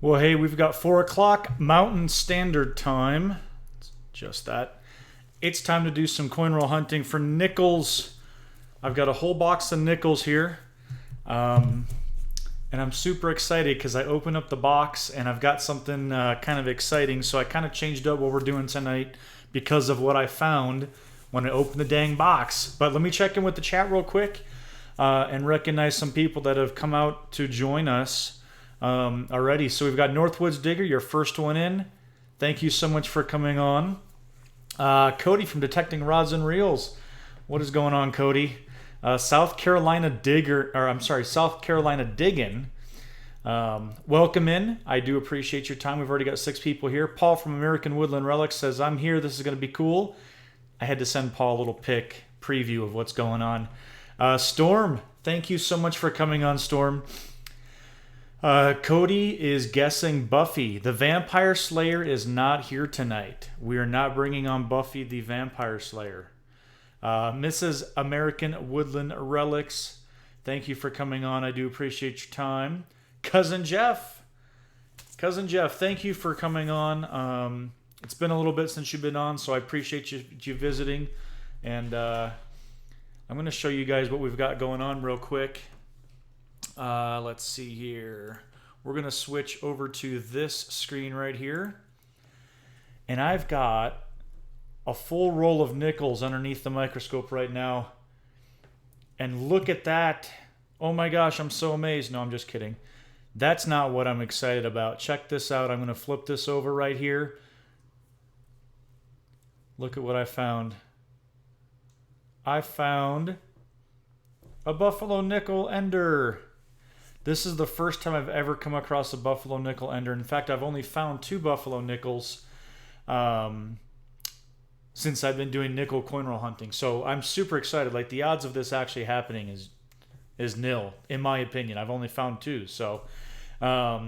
Well, hey, we've got 4 o'clock Mountain Standard Time. It's just that. It's time to do some coin roll hunting for nickels. I've got a whole box of nickels here. And I'm super excited because I opened up the box and I've got something kind of exciting. So I kind of changed up what we're doing tonight because of what I found when I opened the dang box. But let me check in with the chat real quick and recognize some people that have come out to join us already. So we've got Northwoods Digger, your first one in. Thank you so much for coming on. Cody from Detecting Rods and Reels. What is going on, Cody? South Carolina Digger, or I'm sorry, South Carolina Diggin'. Welcome in. I do appreciate your time. We've already got 6 people here. Paul from American Woodland Relics says, I'm here. This is going to be cool. I had to send Paul a little preview of what's going on. Storm, thank you so much for coming on, Storm. Cody is guessing Buffy. The Vampire Slayer is not here tonight. We are not bringing on Buffy the Vampire Slayer. Mrs. American Woodland Relics, thank you for coming on. I do appreciate your time. Cousin Jeff, thank you for coming on. It's been a little bit since you've been on, so I appreciate you visiting. And I'm going to show you guys what we've got going on real quick. Let's see here. We're going to switch over to this screen right here. And I've got a full roll of nickels underneath the microscope right now. And look at that. Oh my gosh, I'm so amazed. No, I'm just kidding. That's not what I'm excited about. Check this out. I'm going to flip this over right here. Look at what I found. I found a Buffalo Nickel Ender. This is the first time I've ever come across a Buffalo Nickel Ender. In fact, I've only found 2 Buffalo Nickels since I've been doing nickel coin roll hunting. So I'm super excited. Like, the odds of this actually happening is nil, in my opinion. I've only found 2. So, but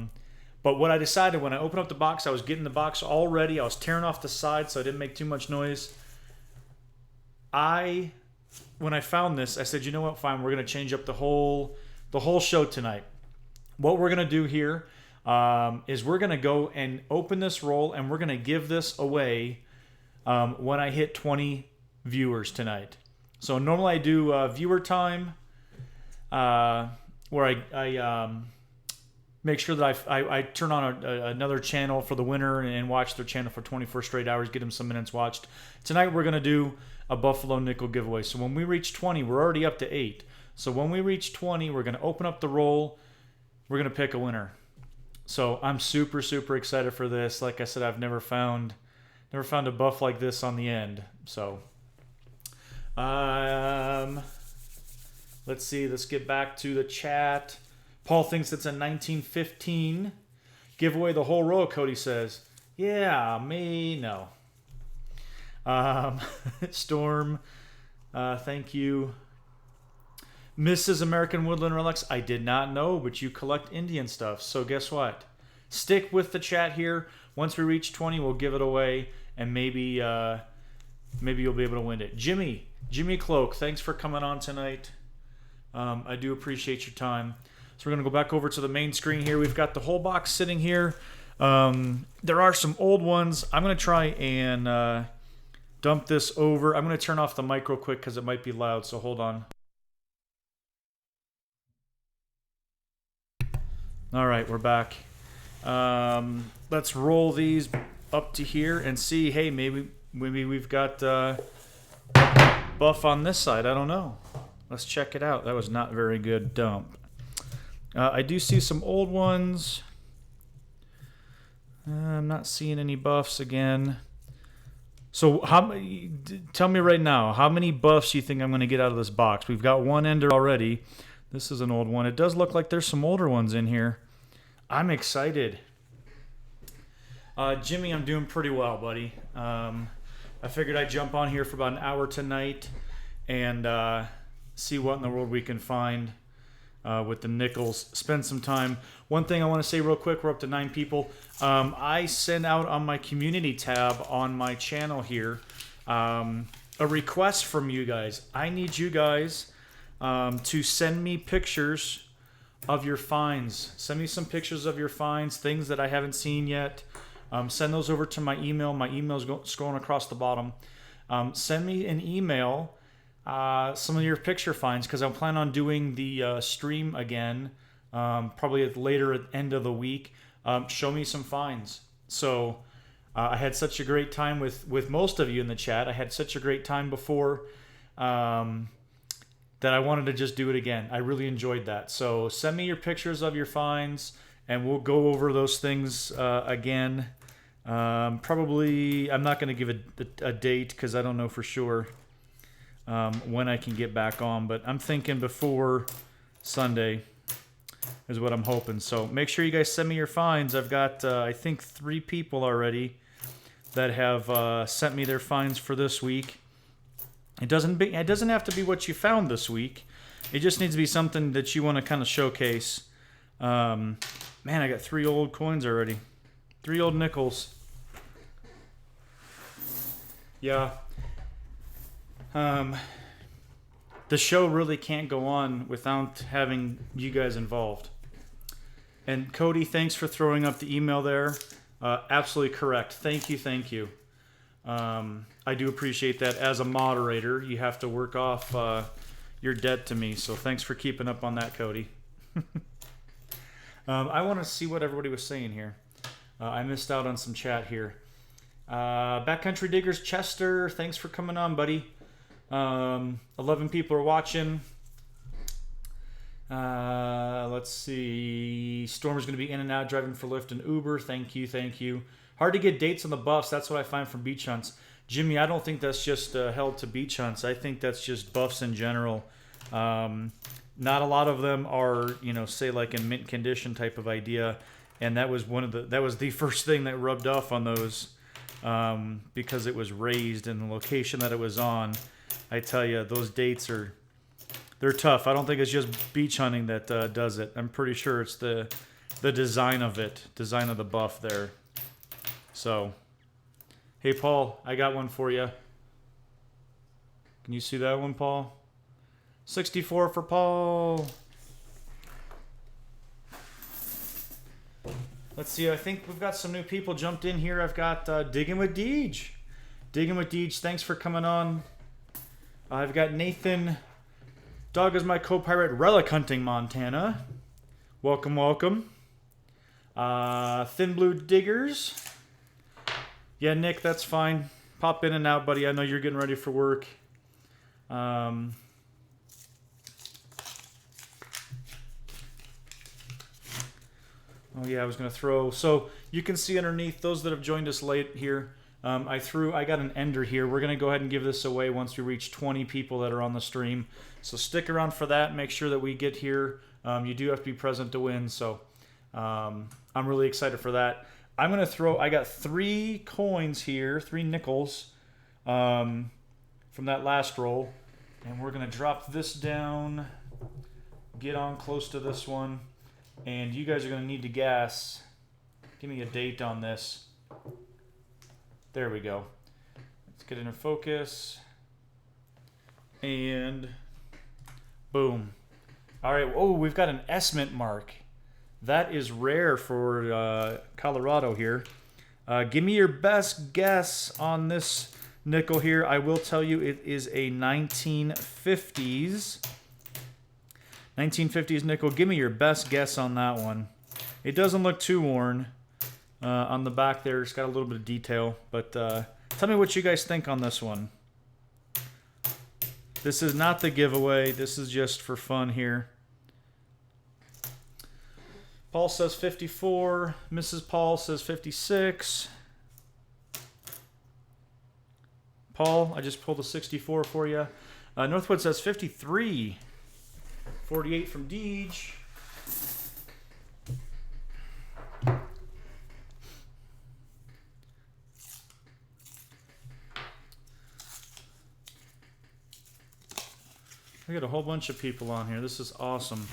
what I decided when I opened up the box, I was getting the box all ready. I was tearing off the side so I didn't make too much noise. When I found this, I said, you know what, fine, we're going to change up the whole show tonight. What we're going to do here is we're going to go and open this roll, and we're going to give this away when I hit 20 viewers tonight. So normally I do viewer time, where I make sure that I turn on another channel for the winner and watch their channel for 24 straight hours, get them some minutes watched. Tonight we're going to do a Buffalo Nickel giveaway. So when we reach 20, we're already up to 8. So when we reach 20, we're going to open up the roll. We're going to pick a winner. So I'm super, super excited for this. Like I said, I've never found a buff like this on the end. So let's see. Let's get back to the chat. Paul thinks it's a 1915. Give away the whole row, Cody says. Yeah, me, no. Storm, thank you. Mrs. American Woodland Relics, I did not know, but you collect Indian stuff. So guess what? Stick with the chat here. Once we reach 20, we'll give it away, and maybe you'll be able to win it. Jimmy Cloak, thanks for coming on tonight. I do appreciate your time. So we're going to go back over to the main screen here. We've got the whole box sitting here. There are some old ones. I'm going to try and dump this over. I'm going to turn off the mic real quick because it might be loud, so hold on. All right, we're back. Let's roll these up to here and see. Hey, maybe we've got buff on this side. I don't know. Let's check it out. That was not very good dump. I do see some old ones. I'm not seeing any buffs again. So tell me right now, how many buffs do you think I'm going to get out of this box? We've got one ender already. This is an old one. It does look like there's some older ones in here. I'm excited. Jimmy, I'm doing pretty well, buddy. I figured I'd jump on here for about an hour tonight and see what in the world we can find with the nickels. Spend some time. One thing I want to say real quick, we're up to 9 people. I sent out on my community tab on my channel here a request from you guys. I need you guys to send me pictures of your finds. Send me some pictures of your finds, things that I haven't seen yet. Send those over to my email. My email is scrolling across the bottom. Send me an email, some of your picture finds, because I'm planning on doing the stream again, probably later at the end of the week. Show me some finds. So I had such a great time with most of you in the chat. I had such a great time before that I wanted to just do it again. I really enjoyed that. So send me your pictures of your finds, and we'll go over those things again. Probably, I'm not going to give a date because I don't know for sure when I can get back on, but I'm thinking before Sunday is what I'm hoping. So make sure you guys send me your finds. I've got, I think, 3 people already that have sent me their finds for this week. It doesn't have to be what you found this week. It just needs to be something that you want to kind of showcase. Man, I got 3 old coins already. 3 old nickels. Yeah. The show really can't go on without having you guys involved. And Cody, thanks for throwing up the email there. Absolutely correct. Thank you. I do appreciate that. As a moderator, you have to work off your debt to me. So thanks for keeping up on that, Cody. I want to see what everybody was saying here. I missed out on some chat here. Backcountry Diggers, Chester, thanks for coming on, buddy. 11 people are watching. Let's see. Storm is going to be in and out driving for Lyft and Uber. Thank you. Hard to get dates on the buffs. That's what I find from beach hunts. Jimmy, I don't think that's just held to beach hunts. I think that's just buffs in general. Not a lot of them are, say like in mint condition type of idea. And that was the first thing that rubbed off on those, because it was raised in the location that it was on. I tell you, those dates they're tough. I don't think it's just beach hunting that does it. I'm pretty sure it's the design of the buff there. So, hey Paul, I got one for you. Can you see that one, Paul? 64 for Paul. Let's see, I think we've got some new people jumped in here. I've got Digging with Deej. Digging with Deej, thanks for coming on. I've got Nathan. Dog is my co-pirate, Relic Hunting Montana. Welcome. Thin Blue Diggers. Yeah, Nick, that's fine. Pop in and out, buddy. I know you're getting ready for work. Oh yeah, I was gonna throw. So you can see underneath those that have joined us late here. I got an ender here. We're gonna go ahead and give this away once we reach 20 people that are on the stream. So stick around for that. Make sure that we get here. You do have to be present to win. So I'm really excited for that. I'm gonna throw. I got 3 coins here, 3 nickels from that last roll, and we're gonna drop this down. Get on close to this one. And you guys are going to need to guess. Give me a date on this. There we go. Let's get into focus. And boom. All right. Oh, we've got an S-mint mark. That is rare for Colorado here. Give me your best guess on this nickel here. I will tell you it is a 1950s. 1950s nickel. Give me your best guess on that one. It doesn't look too worn. On the back there, it's got a little bit of detail. But tell me what you guys think on this one. This is not the giveaway. This is just for fun here. Paul says 54. Mrs. Paul says 56. Paul, I just pulled a 64 for you. Northwood says 53. 48 from Deej. We got a whole bunch of people on here. This is awesome.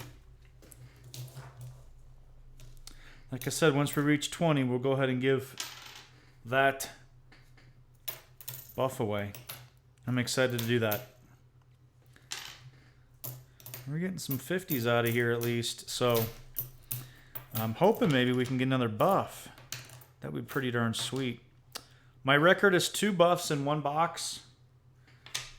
Like I said, once we reach 20, we'll go ahead and give that buff away. I'm excited to do that. We're getting some 50s out of here at least. So I'm hoping maybe we can get another buff. That would be pretty darn sweet. My record is 2 buffs in 1 box.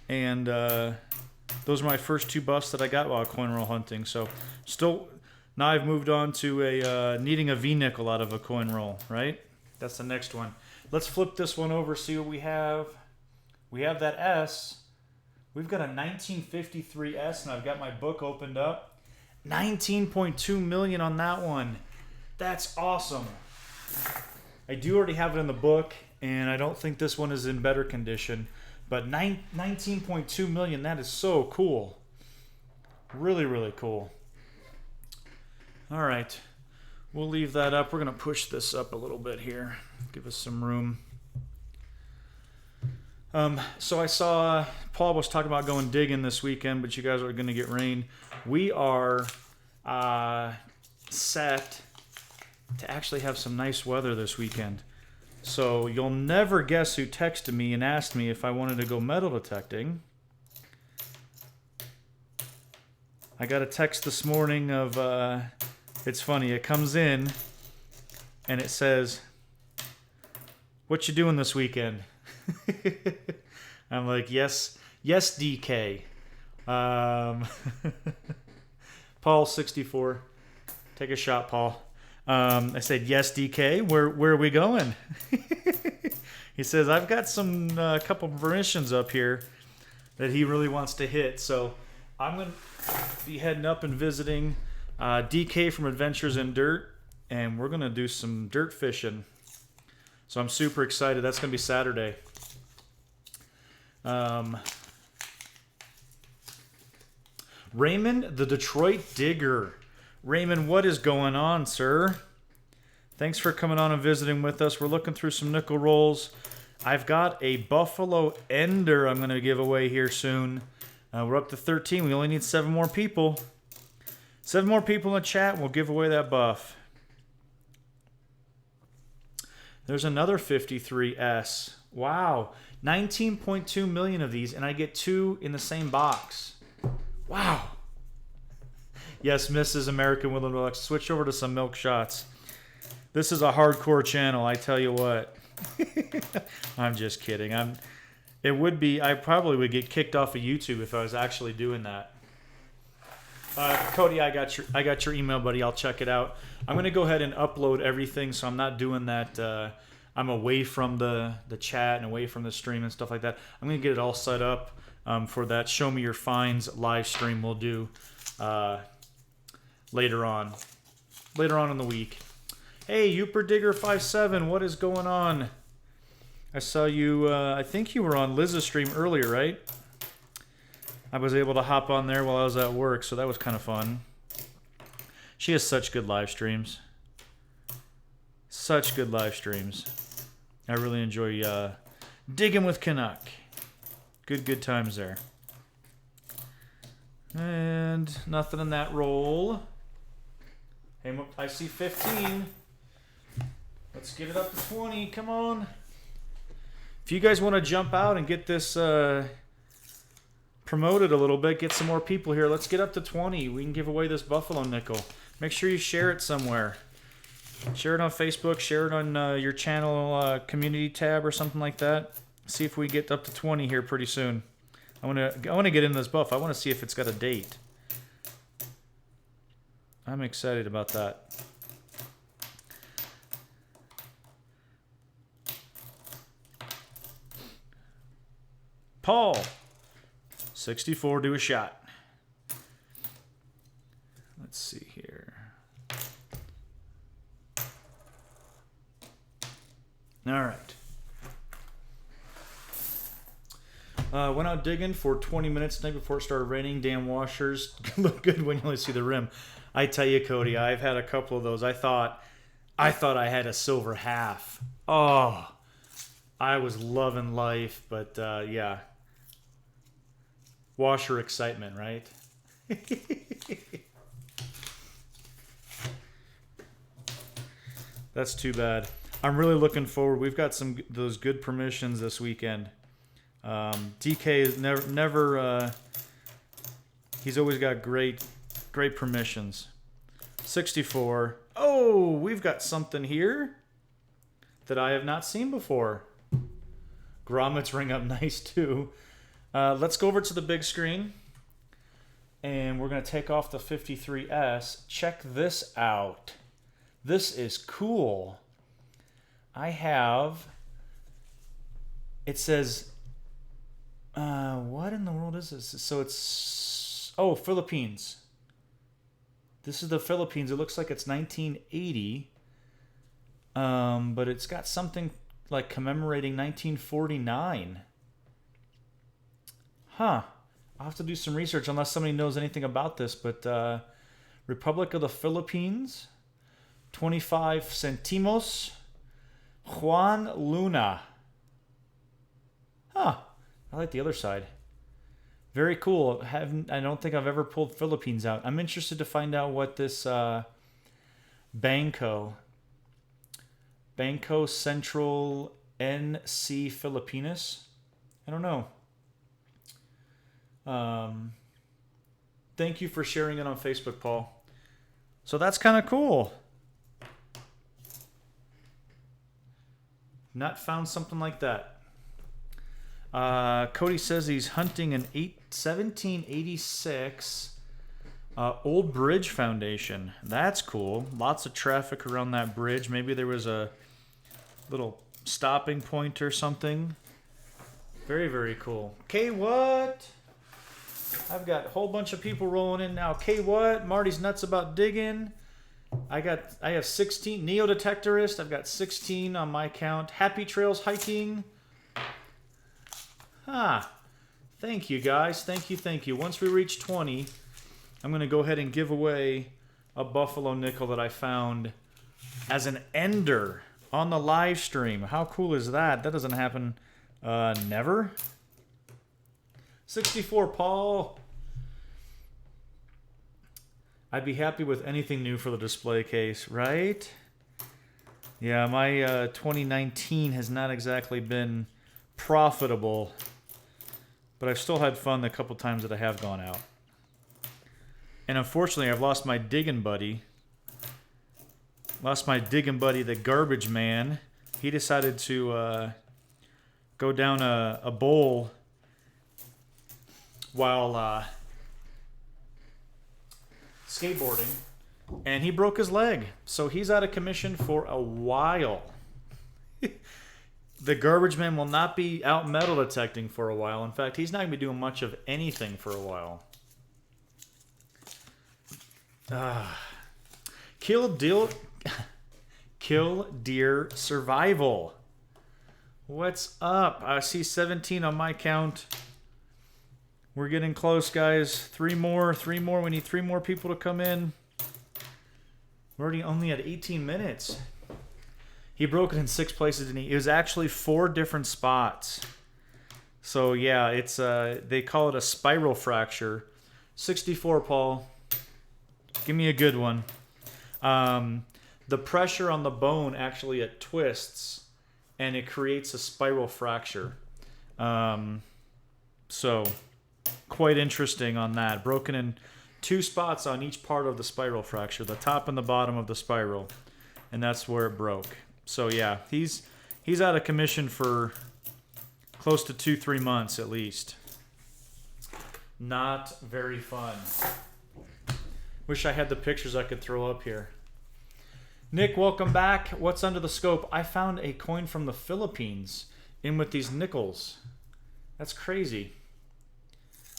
And those are my first 2 buffs that I got while coin roll hunting. So still, now I've moved on to a needing a V-nickel out of a coin roll, right? That's the next one. Let's flip this one over, see what we have. We have that S. We've got a 1953 S, and I've got my book opened up. 19.2 million on that one. That's awesome. I do already have it in the book, and I don't think this one is in better condition. But 19.2 million, that is so cool. Really, really cool. All right. We'll leave that up. We're going to push this up a little bit here. Give us some room. So I saw Paul was talking about going digging this weekend, but you guys are going to get rain. We are set to actually have some nice weather this weekend. So you'll never guess who texted me and asked me if I wanted to go metal detecting. I got a text this morning of, it's funny, it comes in and it says, "What you doing this weekend?" I'm like, yes, DK. Paul 64. Take a shot, Paul. I said, yes, DK. Where are we going? He says, I've got some couple of permissions up here that he really wants to hit. So I'm going to be heading up and visiting DK from Adventures in Dirt, and we're going to do some dirt fishing. So I'm super excited. That's going to be Saturday. Raymond, the Detroit Digger. Raymond, what is going on, sir? Thanks for coming on and visiting with us. We're looking through some nickel rolls. I've got a Buffalo Ender I'm going to give away here soon. We're up to 13. We only need 7 more people. 7 more people in the chat, and we'll give away that buff. There's another 53S. Wow. 19.2 million of these, and I get 2 in the same box. Wow. Yes, Mrs. American Woodland Relax. Switch over to some milk shots. This is a hardcore channel, I tell you what. I'm just kidding. I probably would get kicked off of YouTube if I was actually doing that. Cody, I got your email, buddy. I'll check it out. I'm going to go ahead and upload everything, so I'm not doing that. I'm away from the chat and away from the stream and stuff like that. I'm going to get it all set up for that Show Me Your Finds live stream we'll do later on in the week. Hey, Uper Digger 57, what is going on? I saw you, I think you were on Liz's stream earlier, right? I was able to hop on there while I was at work, so that was kind of fun. She has such good live streams. Such good live streams. I really enjoy digging with Canuck. Good times there. And nothing in that roll. Hey, I see 15. Let's get it up to 20. Come on. If you guys want to jump out and get this promoted a little bit, get some more people here. Let's get up to 20. We can give away this Buffalo nickel. Make sure you share it somewhere. Share it on Facebook. Share it on your channel community tab or something like that. See if we get up to 20 here pretty soon. I want to get in this buff. I want to see if it's got a date. I'm excited about that. Paul, 64, do a shot. Let's see here. All right. Went out digging for 20 minutes the night before it started raining. Damn washers look good when you only see the rim. I tell you, Cody, I've had a couple of those. I thought I had a silver half. Oh, I was loving life, but yeah. Washer excitement, right? That's too bad. I'm really looking forward. We've got those good permissions this weekend. DK is never He's always got great permissions. 64. Oh, we've got something here that I have not seen before. Grommets ring up nice too. Let's go over to the big screen. And we're going to take off the 53S. Check this out. This is cool. I have... It says... what in the world is this? So it's... Oh, Philippines. This is the Philippines. It looks like it's 1980. But it's got something like commemorating 1949. Huh. I'll have to do some research unless somebody knows anything about this. But Republic of the Philippines, 25 centimos, Juan Luna. Huh. I like the other side. Very cool. I don't think I've ever pulled Philippines out. I'm interested to find out what this Banco Central NC Filipinas. I don't know. Thank you for sharing it on Facebook, Paul. So that's kind of cool. Not found something like that. Cody says he's hunting an 1786 Old Bridge Foundation. That's cool. Lots of traffic around that bridge. Maybe there was a little stopping point or something. Very, very cool. Okay, what? I've got a whole bunch of people rolling in now. Okay, what? Marty's nuts about digging. I have 16. Neo Detectorist. I've got 16 on my count. Happy Trails Hiking. Thank you, guys. Thank you. Once we reach 20, I'm going to go ahead and give away a Buffalo nickel that I found as an ender on the live stream. How cool is that? That doesn't happen never. 64, Paul. I'd be happy with anything new for the display case, right? Yeah, my 2019 has not exactly been profitable, but I've still had fun the couple times that I have gone out. And unfortunately, I've lost my digging buddy. The garbage man. He decided to go down a bowl while skateboarding, and he broke his leg. So he's out of commission for a while. The garbage man will not be out metal detecting for a while. In fact, he's not going to be doing much of anything for a while. Kill Deer Survival. What's up? I see 17 on my count. We're getting close, guys. Three more. We need 3 more people to come in. We're already only at 18 minutes. He broke it in 6 places, didn't he? It was actually 4 different spots. So yeah, it's they call it a spiral fracture. 64, Paul. Give me a good one. The pressure on the bone actually it twists, and it creates a spiral fracture. So quite interesting on that. Broken in 2 spots on each part of the spiral fracture, the top and the bottom of the spiral, and that's where it broke. So yeah, he's out of commission for close to 2-3 months at least. Not very fun. Wish I had the pictures I could throw up here. Nick, welcome back. What's under the scope? I found a coin from the Philippines in with these nickels. That's crazy.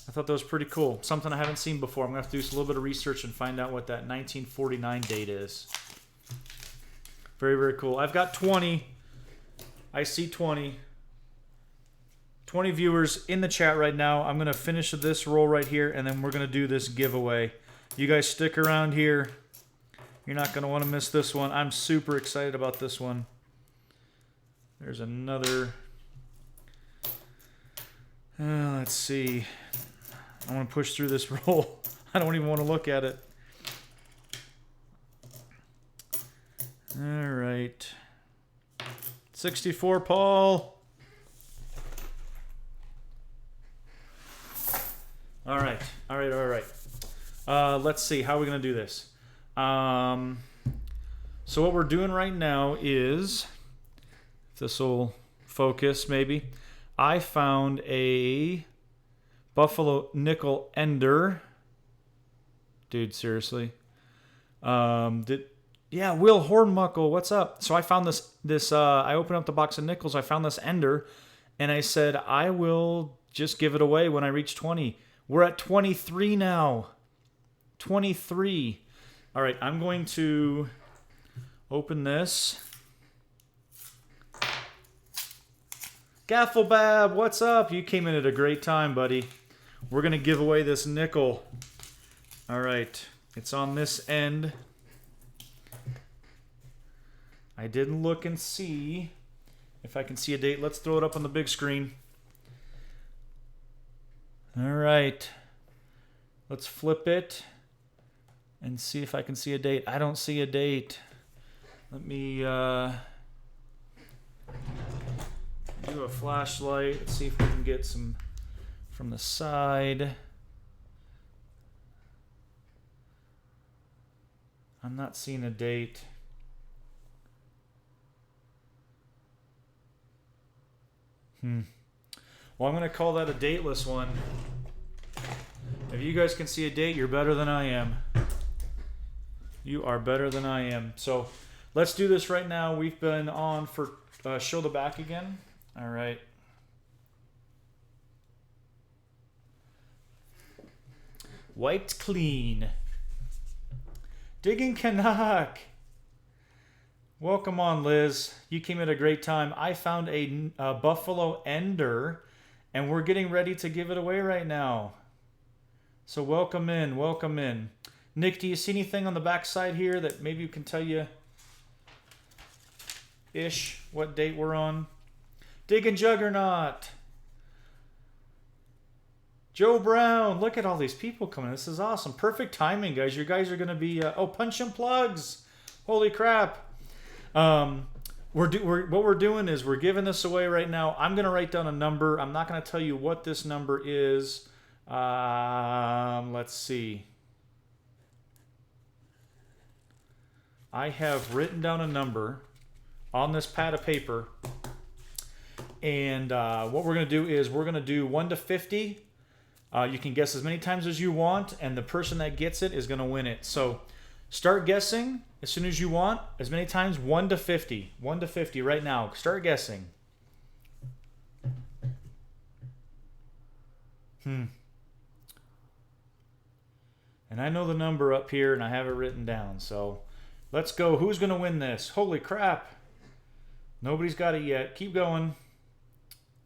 I thought that was pretty cool. Something I haven't seen before. I'm going to have to do a little bit of research and find out what that 1949 date is. Very, very cool. I've got 20. I see 20. 20 viewers in the chat right now. I'm going to finish this roll right here, and then we're going to do this giveaway. You guys stick around here. You're not going to want to miss this one. I'm super excited about this one. There's another. Let's see. I want to push through this roll. I don't even want to look at it. All right. 64, Paul. All right. Let's see. How are we going to do this? So what we're doing right now is, if this will focus maybe, I found a Buffalo Nickel Ender. Dude, seriously. Yeah, Will Hornmuckle, what's up? So I found this I opened up the box of nickels, I found this Ender, and I said, I will just give it away when I reach 20. We're at 23 now. 23. All right, I'm going to open this. Gafflebab, what's up? You came in at a great time, buddy. We're going to give away this nickel. All right, it's on this end. I didn't look and see if I can see a date. Let's throw it up on the big screen. All right. Let's flip it and see if I can see a date. I don't see a date. Let me do a flashlight. Let's see if we can get some from the side. I'm not seeing a date. Well, I'm going to call that a dateless one. If you guys can see a date, you're better than I am. You are better than I am. So let's do this right now. We've been on for show the back again. All right. Wiped clean. Digging Canuck. Welcome on, Liz. You came at a great time. I found a Buffalo Ender, and we're getting ready to give it away right now. So welcome in, welcome in. Nick, do you see anything on the back side here that maybe can tell you ish what date we're on? Digging Juggernaut. Joe Brown. Look at all these people coming. This is awesome. Perfect timing, guys. You guys are going to be... oh, Punch and Plugs. Holy crap. What we're doing is we're giving this away right now. I'm going to write down a number. I'm not going to tell you what this number is. Let's see. I have written down a number on this pad of paper. And what we're going to do is we're going to do 1 to 50. You can guess as many times as you want, and the person that gets it is going to win it. So start guessing as soon as you want, as many times, 1 to 50. 1 to 50 right now. Start guessing. And I know the number up here, and I have it written down. So let's go. Who's going to win this? Holy crap. Nobody's got it yet. Keep going.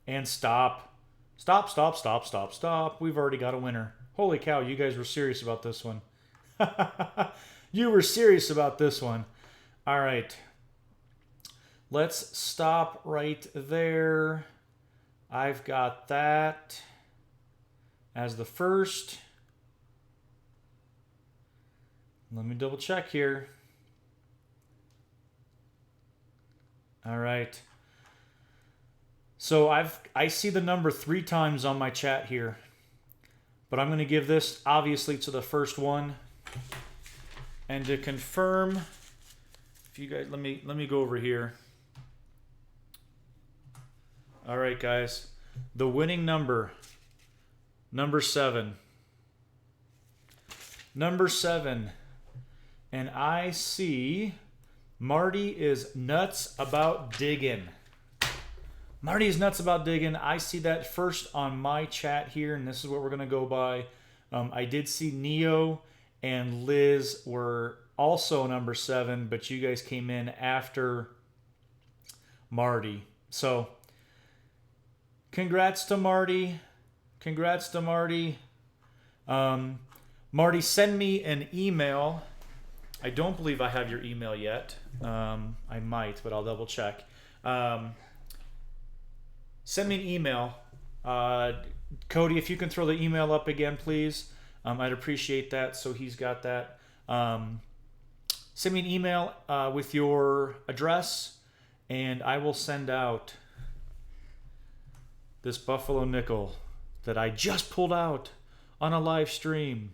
And stop. Stop, stop, stop, stop, stop. We've already got a winner. Holy cow, you guys were serious about this one. You were serious about this one. All right. Let's stop right there. I've got that as the first. Let me double check here. All right. So I see the number 3 times on my chat here. But I'm going to give this obviously to the first one. And to confirm, if you guys let me go over here. All right, guys. The winning number 7. Number 7. And I see Marty is nuts about digging. Marty is nuts about digging. I see that first on my chat here, and this is what we're going to go by. I did see Neo and Liz were also number 7, but you guys came in after Marty. So, congrats to Marty. Congrats to Marty. Marty, send me an email. I don't believe I have your email yet. I might, but I'll double check. Send me an email. Cody, if you can throw the email up again, please. I'd appreciate that, so he's got that. Send me an email with your address, and I will send out this Buffalo Nickel that I just pulled out on a live stream.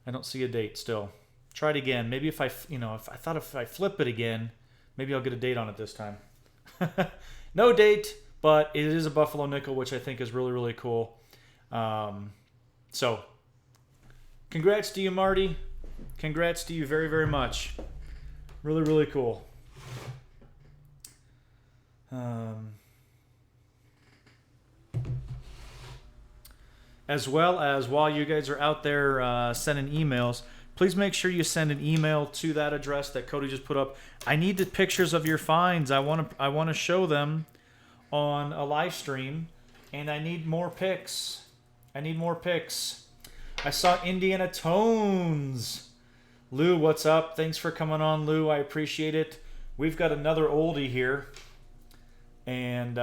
I don't see a date still. Try it again. Maybe if I flip it again, maybe I'll get a date on it this time. No date, but it is a buffalo nickel, which I think is really, really cool. So, congrats to you, Marty. Congrats to you very, very much. Really, really cool. As well as while you guys are out there sending emails, please make sure you send an email to that address that Cody just put up. I need the pictures of your finds. I want to show them on a live stream, and I need more pics. I saw Indiana Tones. Lou, what's up? Thanks for coming on, Lou. I appreciate it. We've got another oldie here, and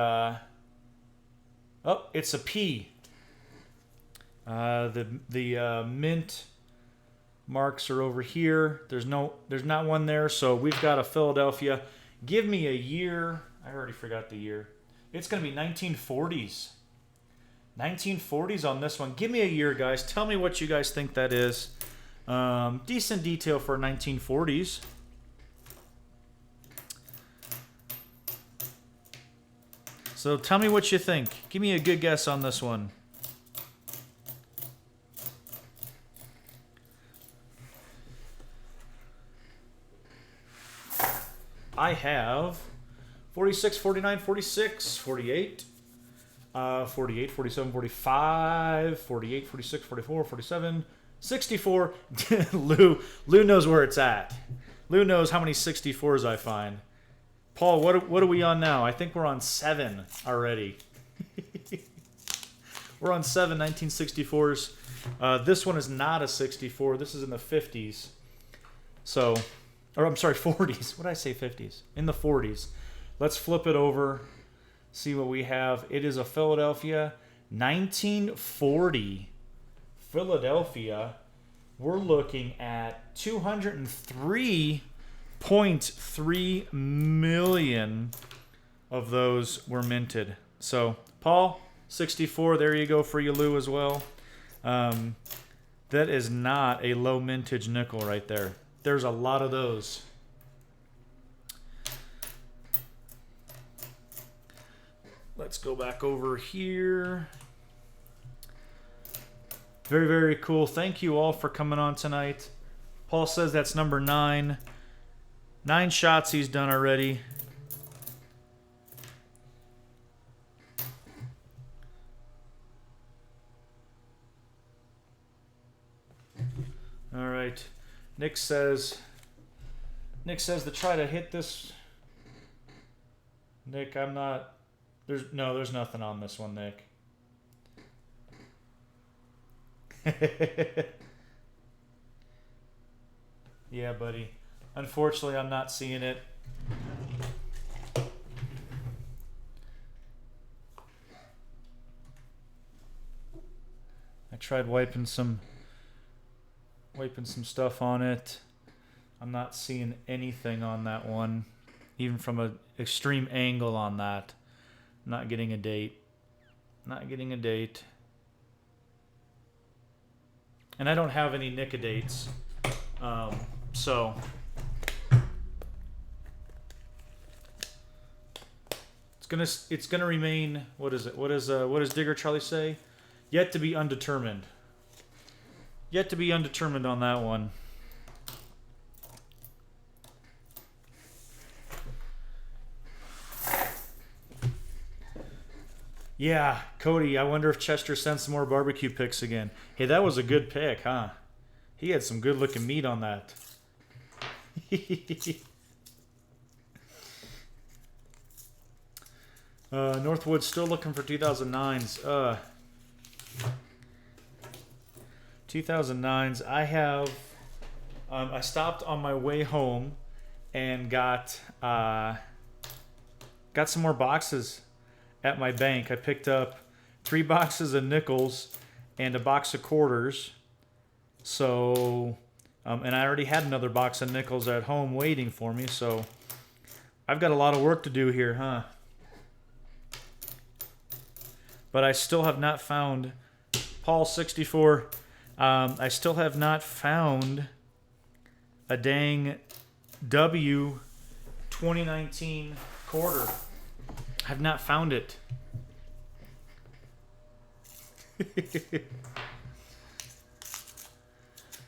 it's a P. The mint marks are over here. There's not one there, so we've got a Philadelphia. Give me a year. I already forgot the year. It's going to be 1940s. 1940s on this one. Give me a year, guys. Tell me what you guys think that is. Decent detail for 1940s. So tell me what you think. Give me a good guess on this one. I have 46, 49, 46, 48, 48, 47, 45, 48, 46, 44, 47, 64. Lou knows where it's at. Lou knows how many 64s I find. Paul, what are we on now? I think we're on 7 already. We're on 7 1964s. This one is not a 64. This is in the 50s. So... Or I'm sorry, 40s. What did I say, 50s? In the 40s. Let's flip it over, see what we have. It is a Philadelphia 1940 Philadelphia. We're looking at 203.3 million of those were minted. So, Paul, 64. There you go for you, Lou, as well. That is not a low mintage nickel right there. There's a lot of those. Let's go back over here. Very, very cool. Thank you all for coming on tonight. Paul says that's number 9. 9 shots he's done already. All right. Nick says to try to hit this. Nick, I'm not. There's nothing on this one, Nick. Yeah, buddy. Unfortunately, I'm not seeing it. I tried wiping some stuff on it. I'm not seeing anything on that one, even from an extreme angle on that. Not getting a date. And I don't have any Nika dates. So it's gonna remain. What is it? What does Digger Charlie say? Yet to be undetermined. Yet to be undetermined on that one. Yeah, Cody, I wonder if Chester sent some more barbecue pics again. Hey, that was a good pic, huh? He had some good looking meat on that. Northwood's still looking for 2009s. 2009s. I have. I stopped on my way home and got some more boxes at my bank. I picked up 3 boxes of nickels and a box of quarters. So, and I already had another box of nickels at home waiting for me. So, I've got a lot of work to do here, huh? But I still have not found Paul 64. I still have not found a dang W 2019 quarter. I've not found it.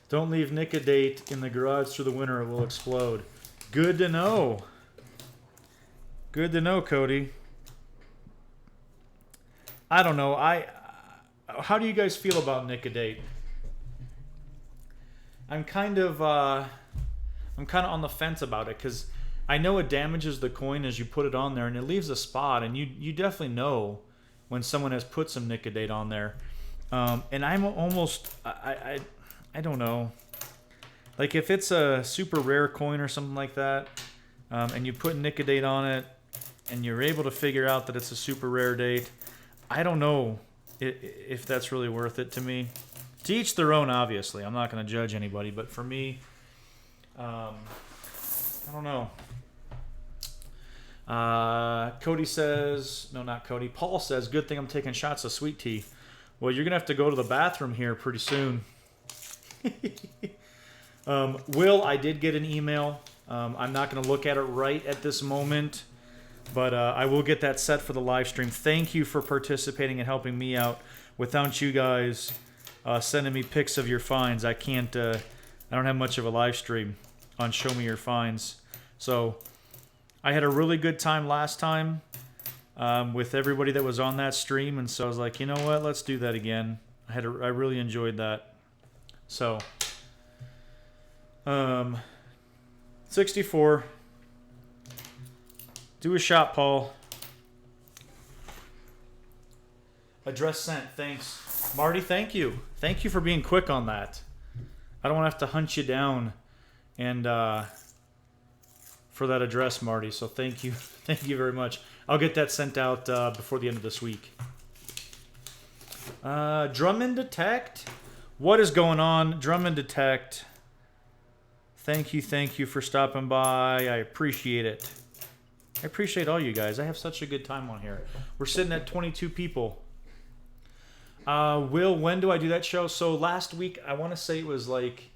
Don't leave Nicodate in the garage through the winter. It will explode. Good to know. Good to know, Cody. I don't know. How do you guys feel about Nicodate? I'm kind of on the fence about it because I know it damages the coin as you put it on there, and it leaves a spot, and you definitely know when someone has put some Nicodate on there. And I'm almost I don't know. Like if it's a super rare coin or something like that, and you put Nicodate on it, and you're able to figure out that it's a super rare date, I don't know if that's really worth it to me. To each their own, obviously. I'm not going to judge anybody, but for me, I don't know. Cody says, no, not Cody. Paul says, good thing I'm taking shots of sweet tea. Well, you're going to have to go to the bathroom here pretty soon. Will, I did get an email. I'm not going to look at it right at this moment, but I will get that set for the live stream. Thank you for participating and helping me out. Without you guys sending me pics of your finds, I can't. I don't have much of a live stream on Show Me Your Finds. So I had a really good time last time with everybody that was on that stream, and so I was like, you know what, let's do that again. I really enjoyed that. So 64. Do a shot, Paul. Address sent. Thanks. Marty, thank you. Thank you for being quick on that. I don't want to have to hunt you down and for that address, Marty. So thank you. Thank you very much. I'll get that sent out before the end of this week. Drummond Detect. What is going on? Drummond Detect. Thank you for stopping by. I appreciate it. I appreciate all you guys. I have such a good time on here. We're sitting at 22 people. Will, when do I do that show? So last week, I want to say it was like,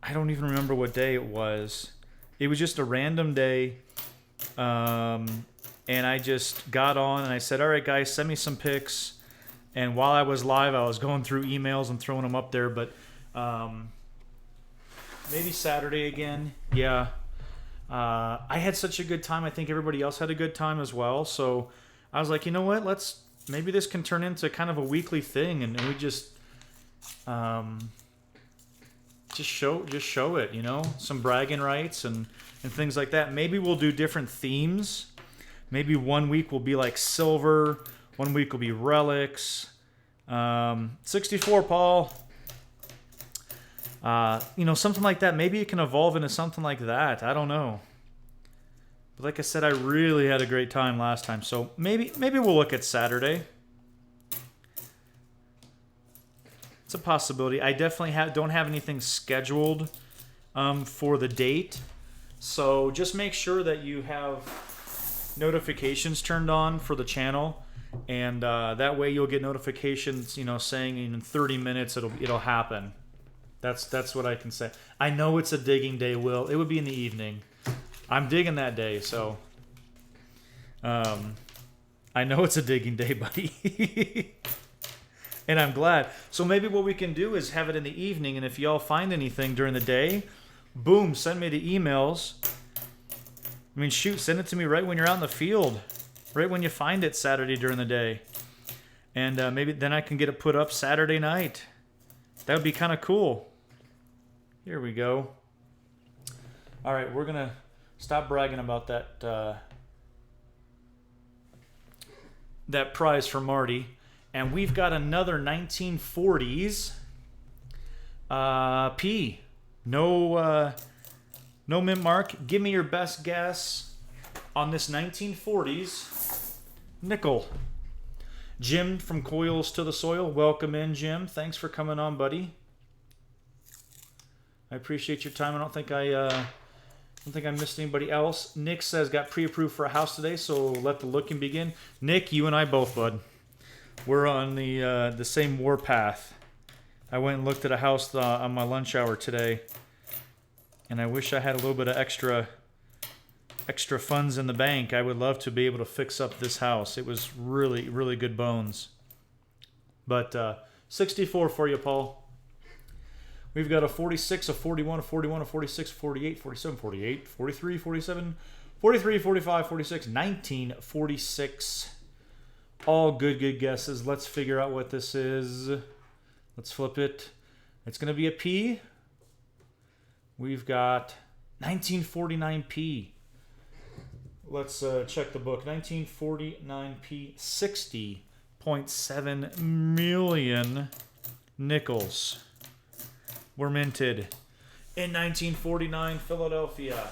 I don't even remember what day it was. It was just a random day. And I just got on and I said, all right, guys, send me some pics. And while I was live, I was going through emails and throwing them up there. But maybe Saturday again. Yeah. I had such a good time. I think everybody else had a good time as well. So I was like, you know what? Maybe this can turn into kind of a weekly thing, and we just show it, you know, some bragging rights and things like that. Maybe we'll do different themes. Maybe 1 week will be like silver, 1 week will be relics. 64, Paul. You know, something like that. Maybe it can evolve into something like that. I don't know. But like I said, I really had a great time last time. So maybe we'll look at Saturday. It's a possibility. I definitely don't have anything scheduled for the date. So just make sure that you have notifications turned on for the channel. And that way you'll get notifications, you know, saying in 30 minutes it'll happen. That's what I can say. I know it's a digging day, Will. It would be in the evening. I'm digging that day, so I know it's a digging day, buddy. And I'm glad. So maybe what we can do is have it in the evening, and if y'all find anything during the day, boom, send me the emails. I mean, shoot, send it to me right when you're out in the field, right when you find it Saturday during the day. And maybe then I can get it put up Saturday night. That would be kind of cool. Here we go. All right, we're going to stop bragging about that prize for Marty. And we've got another 1940s P. No mint mark. Give me your best guess on this 1940s nickel. Jim from Coils to the Soil. Welcome in, Jim. Thanks for coming on, buddy. I appreciate your time. I don't think I missed anybody else. Nick says got pre-approved for a house today, so let the looking begin. Nick, you and I both, bud. We're on the same war path. I went and looked at a house on my lunch hour today, and I wish I had a little bit of extra funds in the bank. I would love to be able to fix up this house. It was really, really good bones. But 64 for you, Paul. We've got a 46, a 41, a 41, a 46, 48, 47, 48, 43, 47, 43, 45, 46, 19, 46. All good guesses. Let's figure out what this is. Let's flip it. It's going to be a P. We've got 1949P. Let's check the book. 1949P, 60.7 million nickels were minted in 1949 Philadelphia.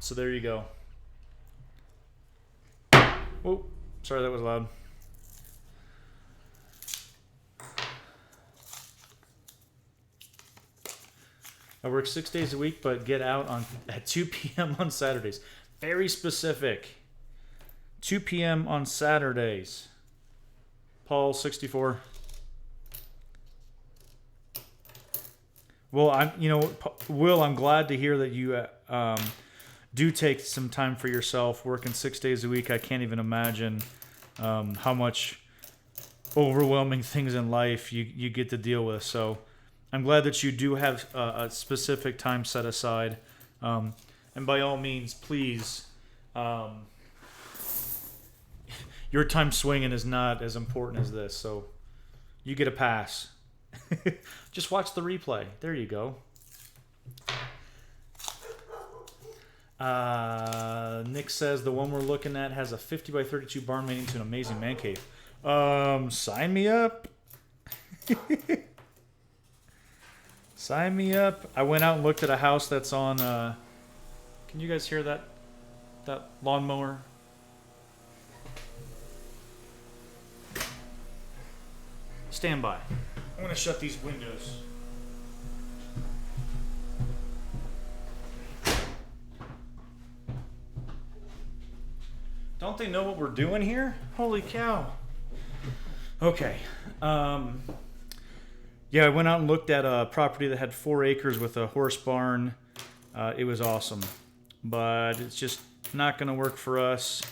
So there you go. Oh, sorry, that was loud. I work 6 days a week, but get out at 2 p.m. on Saturdays. Very specific. 2 p.m. on Saturdays. Paul, 64. Well, Will, I'm glad to hear that you do take some time for yourself. Working 6 days a week, I can't even imagine how much overwhelming things in life you get to deal with. So I'm glad that you do have a specific time set aside. And by all means, please, your time swinging is not as important as this. So you get a pass. Just watch the replay. There you go. Nick says the one we're looking at has a 50 by 32 barn made into an amazing man cave. Sign me up. Sign me up. I went out and looked at a house that's on. Can you guys hear that lawnmower? Stand by. I'm going to shut these windows. Don't they know what we're doing here? Holy cow. Okay. Yeah, I went out and looked at a property that had 4 acres with a horse barn. It was awesome. But it's just not going to work for us.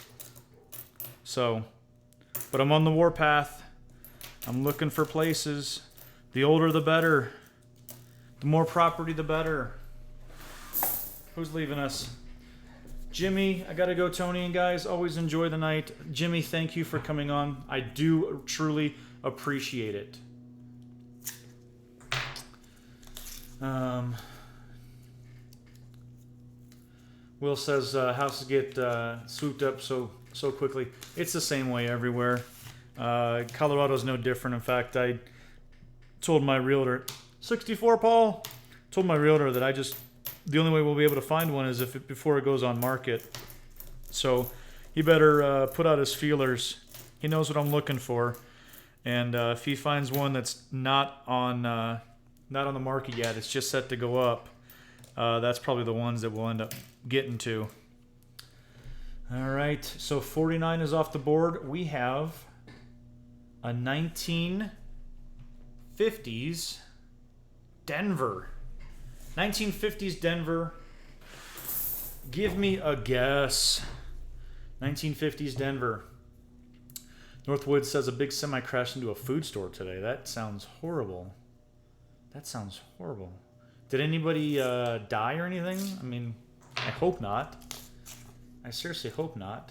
So, but I'm on the warpath. I'm looking for places. The older the better. The more property the better. Who's leaving us? Jimmy, I gotta go, Tony and guys. Always enjoy the night. Jimmy, thank you for coming on. I do truly appreciate it. Will says houses get swooped up so quickly. It's the same way everywhere. Colorado's no different. In fact, I told my realtor, 64 Paul, told my realtor that the only way we'll be able to find one is before it goes on market. So he better put out his feelers. He knows what I'm looking for, and if he finds one that's not on the market yet, it's just set to go up. That's probably the ones that we'll end up getting to. All right, so 49 is off the board. We have a 1950s Denver. 1950s Denver. Give me a guess. 1950s Denver. Northwood says a big semi crashed into a food store today. That sounds horrible. That sounds horrible. Did anybody die or anything? I mean, I hope not. I seriously hope not.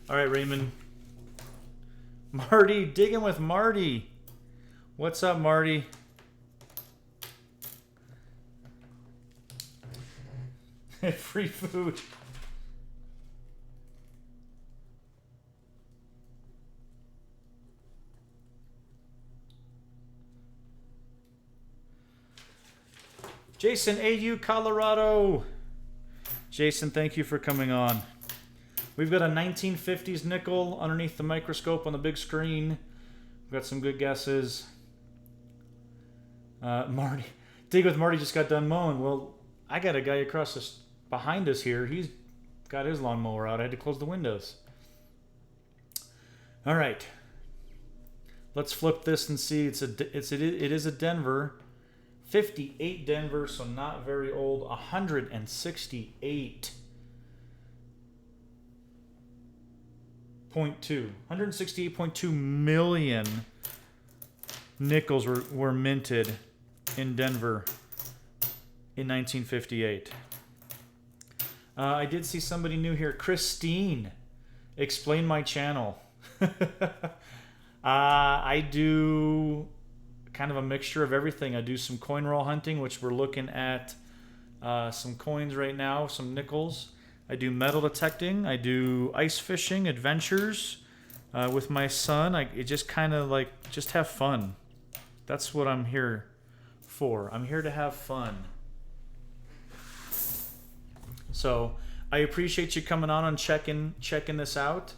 All right, Raymond. Marty, digging with Marty. What's up, Marty? Free food. Jason, AU, Colorado. Jason, thank you for coming on. We've got a 1950s nickel underneath the microscope on the big screen. We've got some good guesses. Marty, Dig with Marty just got done mowing. Well, I got a guy behind us here. He's got his lawnmower out. I had to close the windows. All right. Let's flip this and see. It is a Denver. 58 Denver, so not very old. 168.2. 168.2 million nickels were minted in Denver in 1958. I did see somebody new here. Christine, explain my channel. I do kind of a mixture of everything. I do some coin roll hunting, which we're looking at some coins right now, some nickels. I do metal detecting. I do ice fishing, adventures with my son. It just kind of like, just have fun. That's what I'm here for. I'm here to have fun. So I appreciate you coming on and checking this out.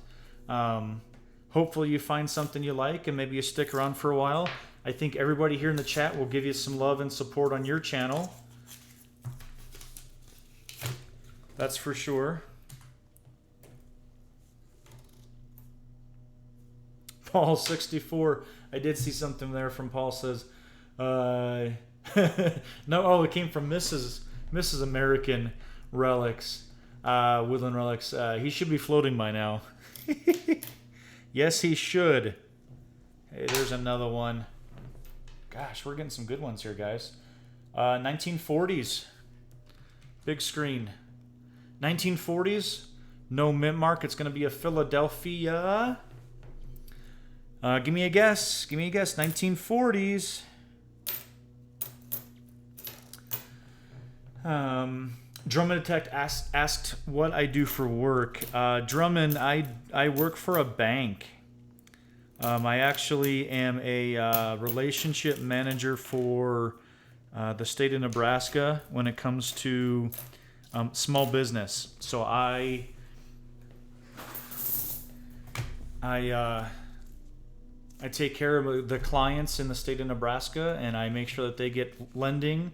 Hopefully you find something you like and maybe you stick around for a while. I think everybody here in the chat will give you some love and support on your channel. That's for sure. Paul 64. I did see something there from Paul says, no, oh, it came from Mrs. American Relics, Woodland Relics. He should be floating by now. Yes, he should. Hey, there's another one. Gosh, we're getting some good ones here, guys. 1940s. Big screen. 1940s. No mint mark. It's going to be a Philadelphia. Give me a guess. Give me a guess. 1940s. Drummond Detect asked what I do for work. Drummond, I work for a bank. I actually am a relationship manager for the state of Nebraska when it comes to small business. So I take care of the clients in the state of Nebraska, and I make sure that they get lending.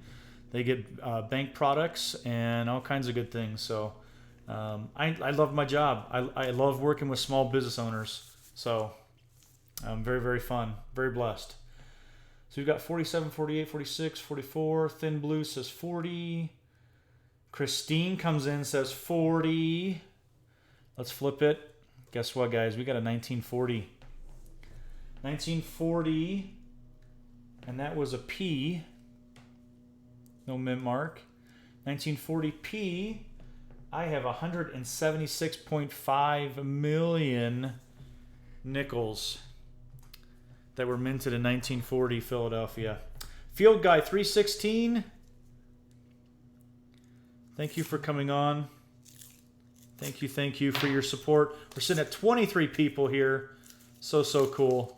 They get bank products and all kinds of good things. So I love my job. I love working with small business owners. So very, very fun. Very blessed. So we've got 47, 48, 46, 44. Thin Blue says 40. Christine comes in, says 40. Let's flip it. Guess what, guys? We got a 1940. 1940. And that was a P. No mint mark. 1940p, I have 176.5 million nickels that were minted in 1940 Philadelphia. Field Guy 316, thank you for coming on. Thank you for your support. We're sitting at 23 people here. So cool.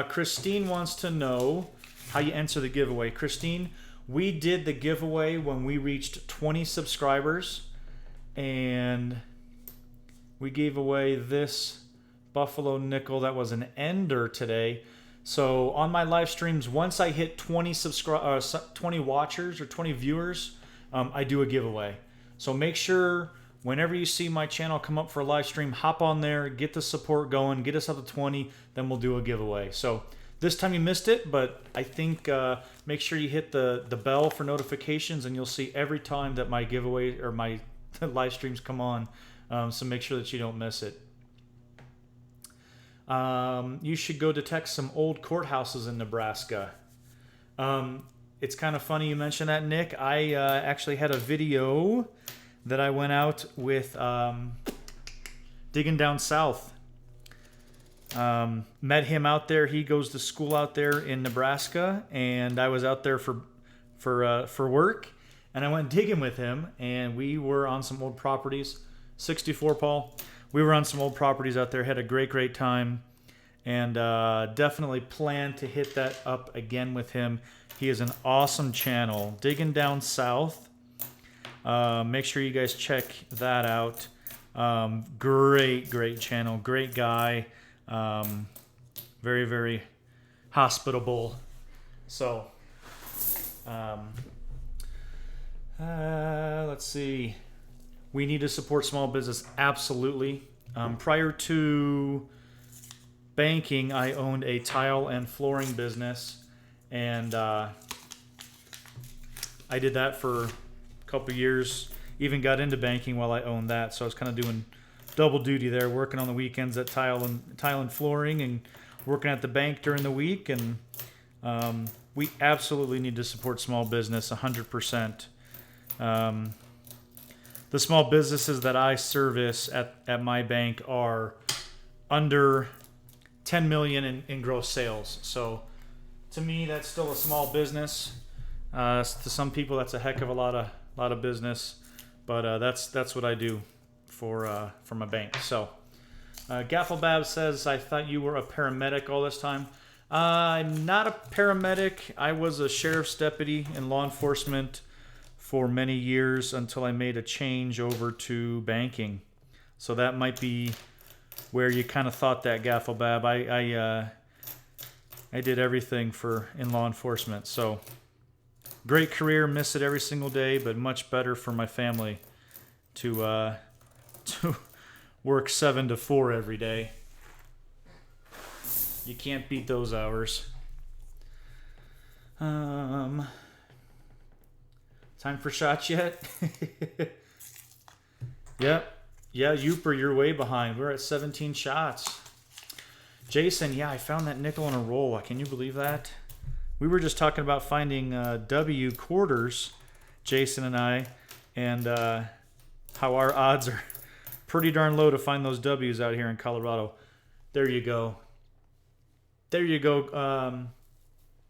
Christine wants to know how you enter the giveaway. Christine, we did the giveaway when we reached 20 subscribers, and we gave away this Buffalo nickel that was an ender today. So on my live streams, once I hit 20 20 watchers or 20 viewers, I do a giveaway. So make sure whenever you see my channel come up for a live stream, hop on there, get the support going, get us up to 20, then we'll do a giveaway. So this time you missed it, but I think make sure you hit the bell for notifications, and you'll see every time that my giveaway or my live streams come on. So make sure that you don't miss it. You should go detect some old courthouses in Nebraska. It's kind of funny you mentioned that, Nick. I actually had a video that I went out with digging down south. Met him out there. He goes to school out there in Nebraska, and I was out there for work, and I went digging with him, and we were on some old properties. 64, Paul. We were on some old properties out there. Had a great time, and definitely plan to hit that up again with him. He is an awesome channel, Digging Down South. Make sure you guys check that out. Great channel, great guy. Very, very hospitable. So, let's see. We need to support small business. Absolutely. Prior to banking, I owned a tile and flooring business, and I did that for a couple years. Even got into banking while I owned that, so I was kind of doing double duty there, working on the weekends at tile and flooring, and working at the bank during the week. And we absolutely need to support small business 100%. The small businesses that I service at my bank are under 10 million in gross sales. So to me, that's still a small business. To some people, that's a heck of a lot of business. But that's what I do for my bank. So Gaffelbab says, I thought you were a paramedic all this time. I'm not a paramedic. I was a sheriff's deputy in law enforcement for many years until I made a change over to banking. So that might be where you kind of thought that, Gaffelbab. I did everything in law enforcement. So great career, miss it every single day, but much better for my family to work 7 to 4 every day. You can't beat those hours. Time for shots yet? Yep. Yeah, Youper, you're way behind. We're at 17 shots. Jason, yeah, I found that nickel in a roll. Can you believe that? We were just talking about finding W quarters, Jason and I, and how our odds are pretty darn low to find those W's out here in Colorado. There you go. There you go,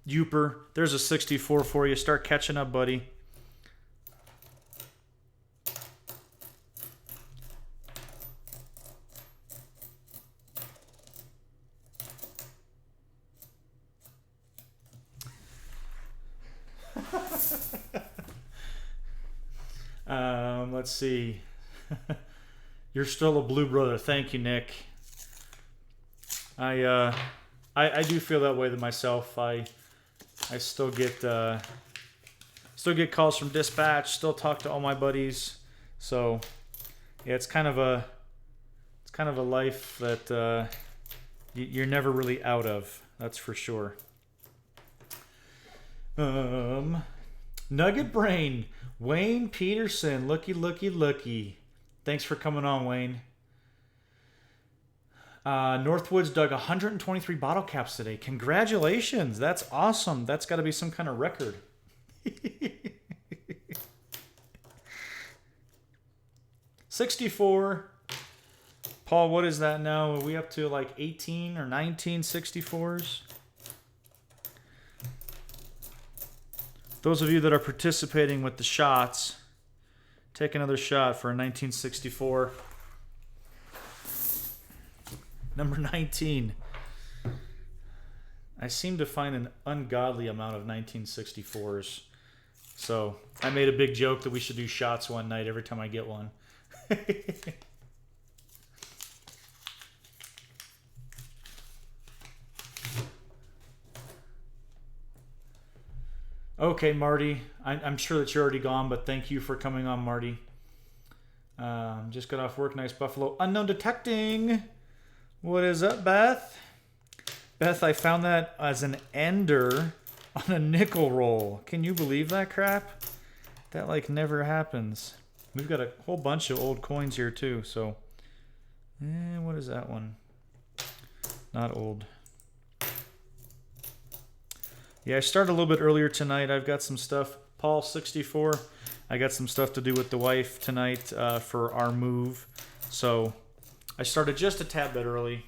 Youper. There's a 64 for you. Start catching up, buddy. Let's see. You're still a blue brother. Thank you, Nick. I do feel that way to myself. I still get calls from dispatch. Still talk to all my buddies. So yeah, it's kind of a life that you're never really out of. That's for sure. Nugget Brain, Wayne Peterson, looky. Thanks for coming on, Wayne. Northwoods dug 123 bottle caps today. Congratulations. That's awesome. That's got to be some kind of record. $64. Paul, what is that now? Are we up to like 18 or 19 64s? Those of you that are participating with the shots, take another shot for a 1964. Number 19. I seem to find an ungodly amount of 1964s. So I made a big joke that we should do shots one night every time I get one. Okay, Marty. I'm sure that you're already gone, but thank you for coming on, Marty. Just got off work. Nice Buffalo. Unknown detecting. What is up, Beth? Beth, I found that as an ender on a nickel roll. Can you believe that crap? That like never happens. We've got a whole bunch of old coins here too. So, what is that one? Not old. Yeah, I started a little bit earlier tonight. I've got some stuff. Paul, 64. I got some stuff to do with the wife tonight for our move. So I started just a tad bit early.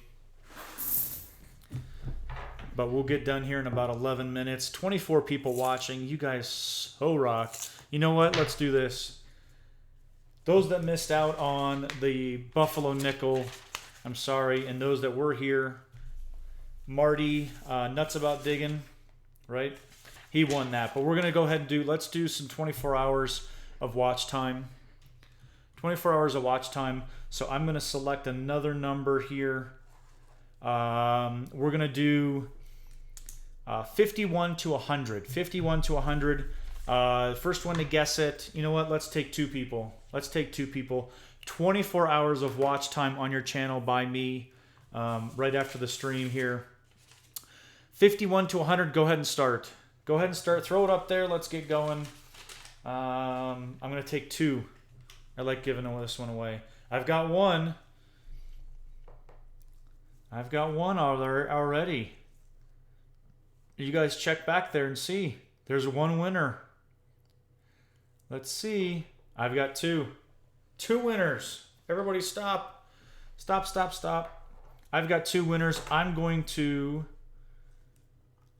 But we'll get done here in about 11 minutes. 24 people watching. You guys so rock. You know what? Let's do this. Those that missed out on the Buffalo Nickel, I'm sorry. And those that were here, Marty, Nuts About Digging. Right? He won that. But we're going to go ahead and let's do some 24 hours of watch time. 24 hours of watch time. So I'm going to select another number here. We're going to do 51 to 100. 51 to 100. First one to guess it. You know what? Let's take 2 people. 24 hours of watch time on your channel by me. right after the stream here. 51 to 100. Go ahead and start. Go ahead and start. Throw it up there. Let's get going. I'm going to take 2. I like giving this one away. I've got 1. I've got 1 already. You guys check back there and see. There's 1 winner. Let's see. I've got 2. 2 winners. Everybody stop. Stop, stop, stop. I've got 2 winners. I'm going to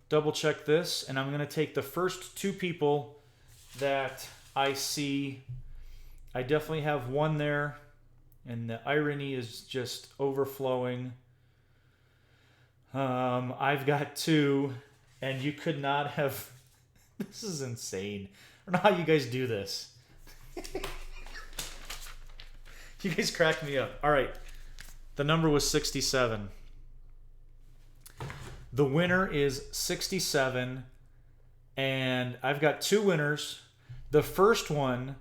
double check this, and I'm going to take the first 2 people that I see. I definitely have 1 there, and the irony is just overflowing. I've got 2, and you could not have... This is insane. I don't know how you guys do this. You guys cracked me up. All right. The number was 67. The winner is 67, and I've got 2 winners. The first one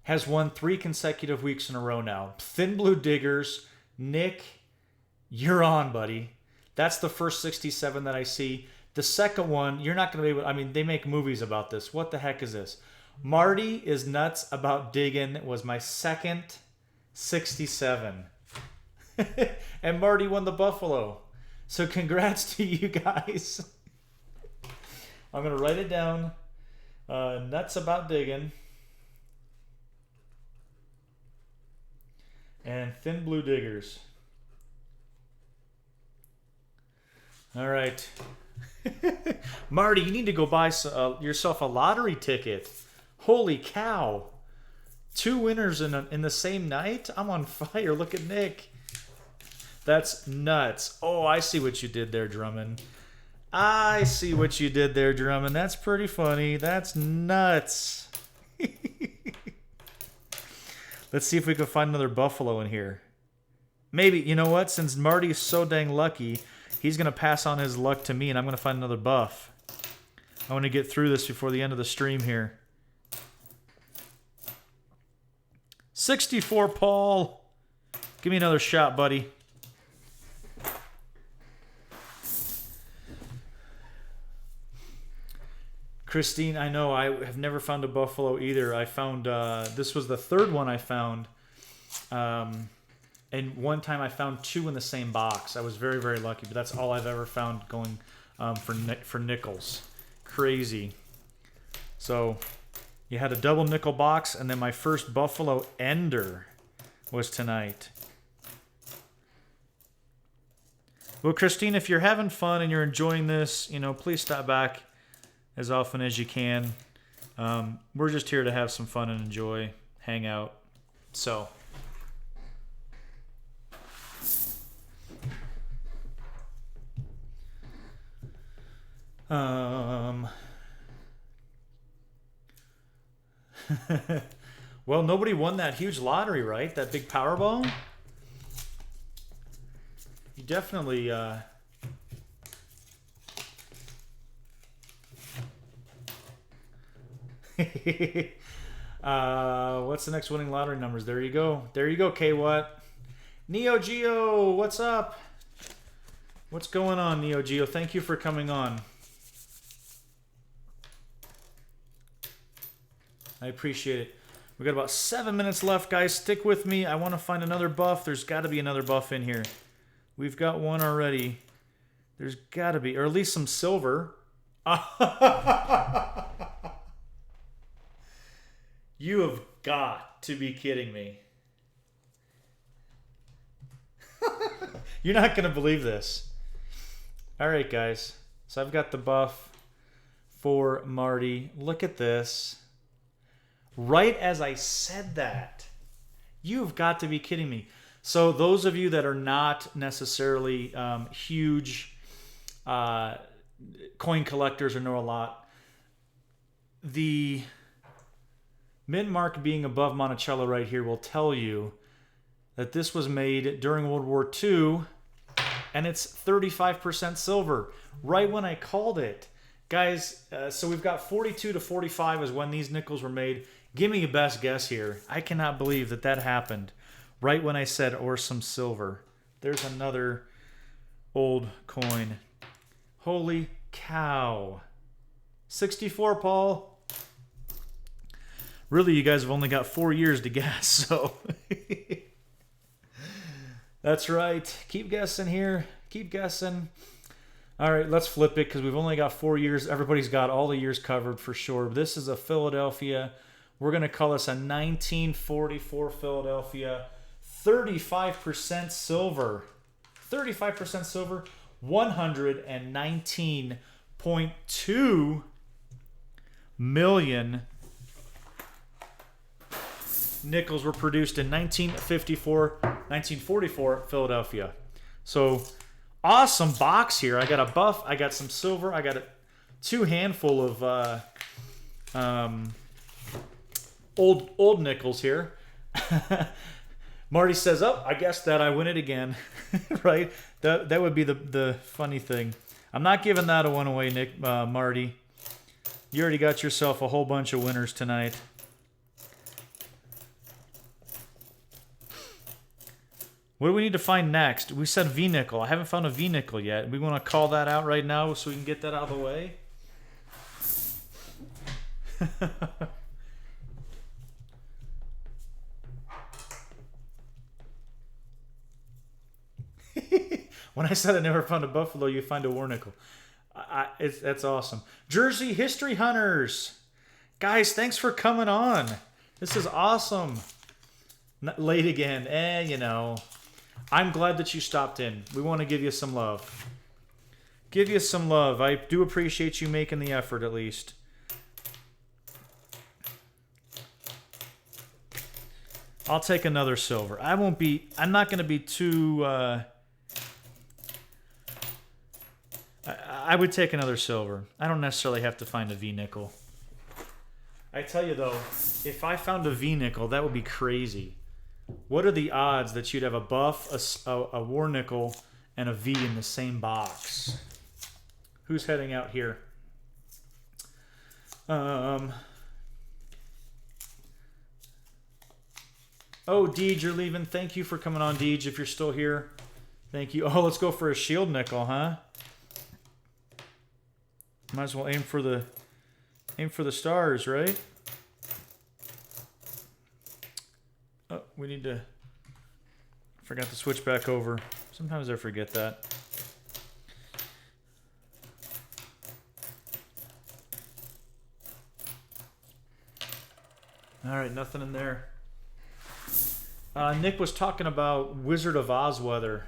has won 3 consecutive weeks in a row now. Thin Blue Diggers, Nick, you're on, buddy. That's the first 67 that I see. The second one, you're not going to be able... I mean, they make movies about this. What the heck is this? Marty is nuts about digging was my second 67. And Marty won the Buffalo. So congrats to you guys. I'm going to write it down. Nuts about digging. And Thin Blue Diggers. All right. Marty, you need to go buy yourself a lottery ticket. Holy cow. 2 winners in the same night? I'm on fire. Look at Nick. That's nuts. Oh, I see what you did there, Drummond. I see what you did there, Drummond. That's pretty funny. That's nuts. Let's see if we can find another Buffalo in here. Maybe, you know what? Since Marty is so dang lucky, he's going to pass on his luck to me, and I'm going to find another buff. I want to get through this before the end of the stream here. 64, Paul. Give me another shot, buddy. Christine, I know I have never found a Buffalo either. I found, this was the 3rd one I found. And one time I found 2 in the same box. I was very, very lucky, but that's all I've ever found going for nickels. Crazy. So you had a double nickel box, and then my first Buffalo Ender was tonight. Well, Christine, if you're having fun and you're enjoying this, please stop back as often as you can. We're just here to have some fun and enjoy, hang out. So... well, nobody won that huge lottery, right? That big Powerball? You definitely... what's the next winning lottery numbers? There you go. There you go, K-Watt. Neo Geo, what's up? What's going on, Neo Geo? Thank you for coming on. I appreciate it. We got about 7 minutes left, guys. Stick with me. I want to find another buff. There's got to be another buff in here. We've got one already. There's got to be, or at least some silver. You have got to be kidding me. You're not going to believe this. All right, guys. So I've got the buff for Marty. Look at this. Right as I said that. You've got to be kidding me. So those of you that are not necessarily huge coin collectors or know a lot, the mint mark being above Monticello right here will tell you that this was made during World War II, and it's 35% silver. Right when I called it. Guys, so we've got 42 to 45 is when these nickels were made. Give me your best guess here. I cannot believe that happened right when I said, or some silver. There's another old coin. Holy cow. 64, Paul. Really, you guys have only got 4 years to guess, so... That's right. Keep guessing here. Keep guessing. All right, let's flip it because we've only got 4 years. Everybody's got all the years covered for sure. This is a Philadelphia. We're going to call this a 1944 Philadelphia. 35% silver. 35% silver. 119.2 million nickels were produced in 1944 Philadelphia. So awesome box here. I got a buff, I got some silver, I got a 2 handful of old nickels here. Marty says, "Oh, I guess that I win it again." Right? That would be the funny thing. I'm not giving that one away, Marty. You already got yourself a whole bunch of winners tonight. What do we need to find next? We said V-nickel. I haven't found a V-nickel yet. We want to call that out right now so we can get that out of the way. When I said I never found a buffalo, you find a war nickel. That's awesome. Jersey History Hunters. Guys, thanks for coming on. This is awesome. Not late again. You know. I'm glad that you stopped in. We want to give you some love. Give you some love. I do appreciate you making the effort at least. I'll take another silver. I'm not going to be too... I would take another silver. I don't necessarily have to find a V-nickel. I tell you though, if I found a V-nickel, that would be crazy. What are the odds that you'd have a buff, a war nickel, and a V in the same box? Who's heading out here? Oh, Deej, you're leaving. Thank you for coming on, Deej, if you're still here. Thank you. Oh, let's go for a shield nickel, huh? Might as well aim for the stars, right? Oh, we need to... Forgot to switch back over. Sometimes I forget that. All right, nothing in there. Nick was talking about Wizard of Oz weather.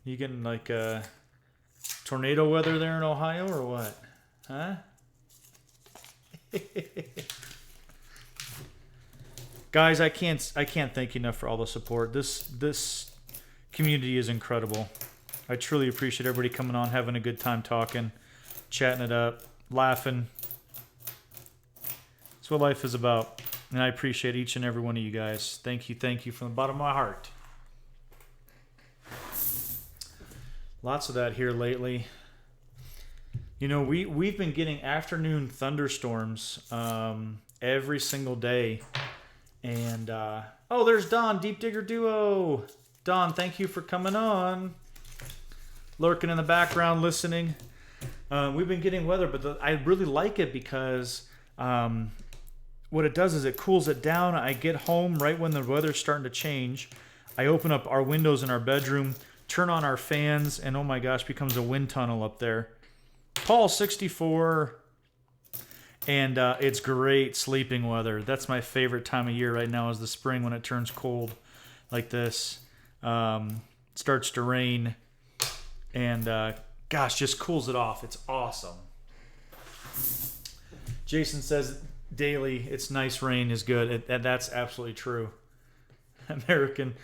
You getting like tornado weather there in Ohio or what? Huh? Guys, I can't thank you enough for all the support. This community is incredible. I truly appreciate everybody coming on, having a good time talking, chatting it up, laughing. That's what life is about. And I appreciate each and every one of you guys. Thank you from the bottom of my heart. Lots of that here lately. You know, we've been getting afternoon thunderstorms every single day. And, oh, there's Don, Deep Digger Duo. Don, thank you for coming on. Lurking in the background, listening. We've been getting weather, but I really like it because what it does is it cools it down. I get home right when the weather's starting to change. I open up our windows in our bedroom, turn on our fans, and oh my gosh, becomes a wind tunnel up there. Paul 64, and it's great sleeping weather. That's my favorite time of year right now is the spring when it turns cold like this. Starts to rain, and gosh, just cools it off. It's awesome. Jason says daily, it's nice rain is good. That's absolutely true. American.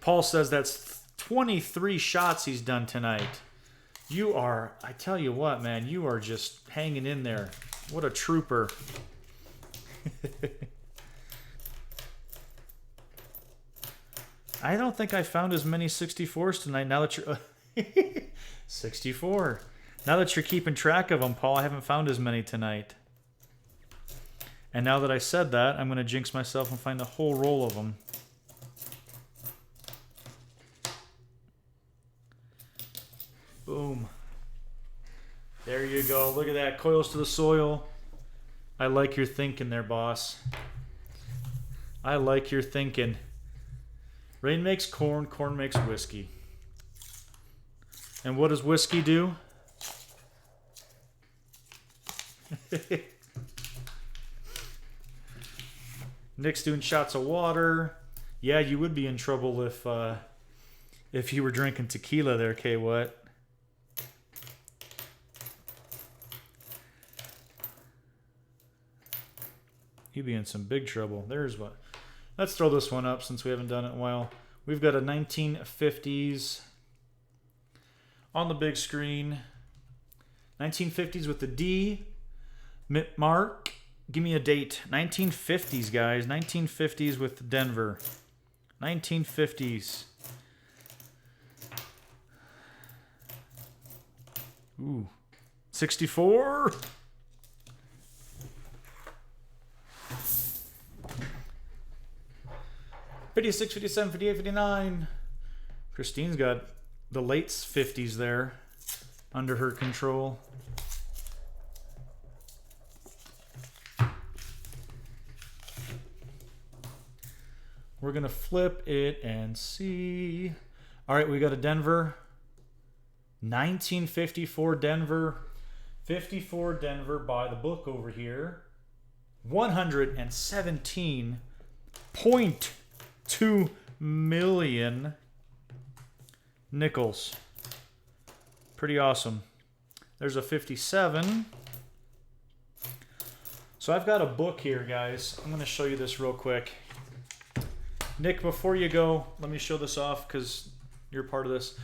Paul says that's 23 shots he's done tonight. You are, I tell you what, man, you are just hanging in there. What a trooper. I don't think I found as many 64s tonight now that you're... 64. Now that you're keeping track of them, Paul, I haven't found as many tonight. And now that I said that, I'm going to jinx myself and find a whole roll of them. Boom. There you go. Look at that. Coils to the soil. I like your thinking there, boss. I like your thinking. Rain makes corn. Corn makes whiskey. And what does whiskey do? Nick's doing shots of water. Yeah, you would be in trouble if you were drinking tequila there, K. What? You'd be in some big trouble. There's what. Let's throw this one up since we haven't done it in a while. We've got a 1950s on the big screen. 1950s with the D. Mark, give me a date. 1950s, guys. 1950s with Denver. 1950s. Ooh. 64. '56, '57, '58, '59. Christine's got the late 50s there under her control. We're going to flip it and see. All right, we got a Denver. 1954 Denver. 54 Denver by the book over here. 117.2 million nickels. Pretty awesome. There's a 57. So I've got a book here, guys. I'm going to show you this real quick. Nick, before you go, let me show this off because you're part of this.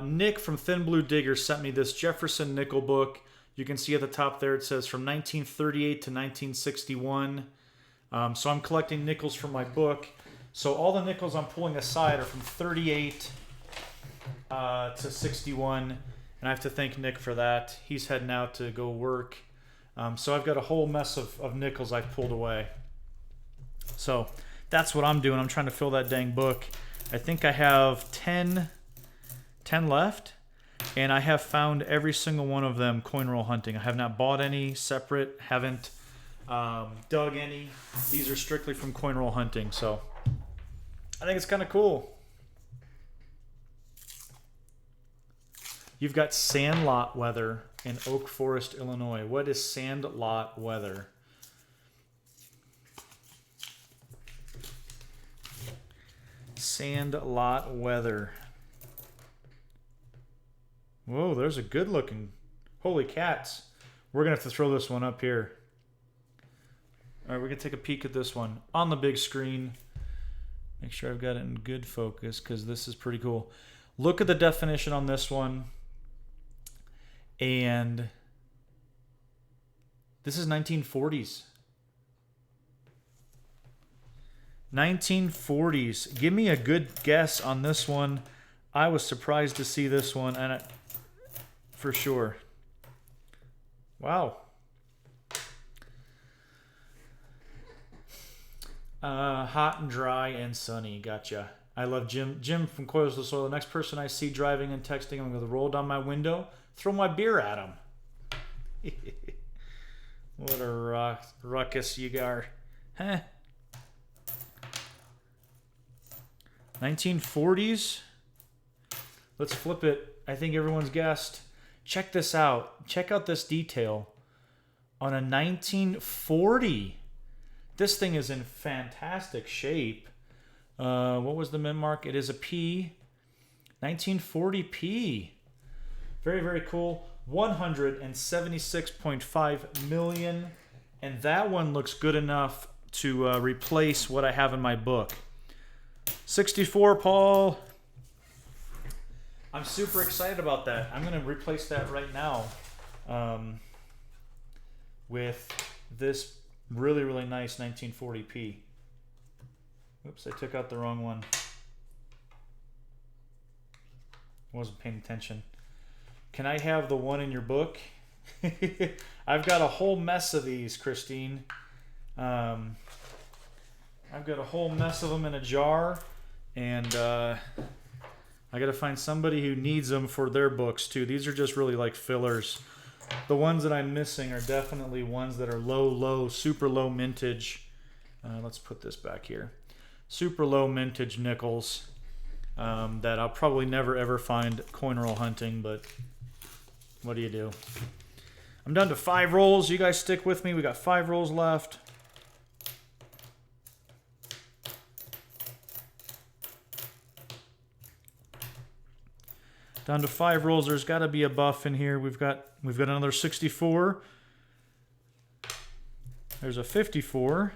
Nick from Thin Blue Digger sent me this Jefferson nickel book. You can see at the top there it says from 1938 to 1961. So I'm collecting nickels from my book. So all the nickels I'm pulling aside are from 38 to 61. And I have to thank Nick for that. He's heading out to go work. So I've got a whole mess of nickels I've pulled away. So that's what I'm doing. I'm trying to fill that dang book. I think I have 10 left. And I have found every single one of them coin roll hunting. I have not bought any separate. Haven't dug any. These are strictly from coin roll hunting. So I think it's kind of cool. You've got sandlot weather in Oak Forest, Illinois. What is sandlot weather? Sandlot weather. Whoa, there's a good looking. Holy cats. We're going to have to throw this one up here. All right, we're going to take a peek at this one on the big screen. Make sure I've got it in good focus because this is pretty cool. Look at the definition on this one. And this is 1940s. 1940s. Give me a good guess on this one. I was surprised to see this one, and for sure. Wow. Hot and dry and sunny. Gotcha. I love Jim. Jim from Coils to the Soil. The next person I see driving and texting, I'm going to roll down my window, throw my beer at him. What a ruckus you are. Huh? 1940s. Let's flip it. I think everyone's guessed. Check this out. Check out this detail on a 1940. This thing is in fantastic shape. What was the mint mark? It is a P. 1940p. Very, very cool. 176.5 million. And that one looks good enough to replace what I have in my book. 64, Paul. I'm super excited about that. I'm going to replace that right now with this really, really nice 1940p. Oops, I took out the wrong one. Wasn't paying attention. Can I have the one in your book? I've got a whole mess of these, Christine. I've got a whole mess of them in a jar, and I got to find somebody who needs them for their books too. These are just really like fillers. The ones that I'm missing are definitely ones that are low, super low mintage. Let's put this back here. Super low mintage nickels that I'll probably never ever find coin roll hunting, but what do you do? I'm down to 5 rolls. You guys stick with me. We got 5 rolls left. Down to 5 rolls. There's got to be a buff in here. We've got another 64. There's a 54.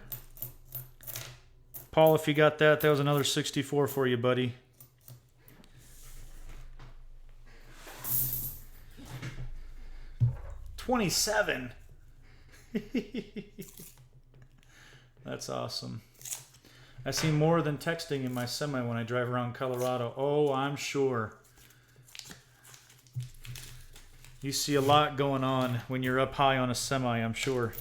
Paul, if you got that, that was another 64 for you, buddy. $27. That's awesome. I see more than texting in my semi when I drive around Colorado. Oh, I'm sure. You see a lot going on when you're up high on a semi, I'm sure.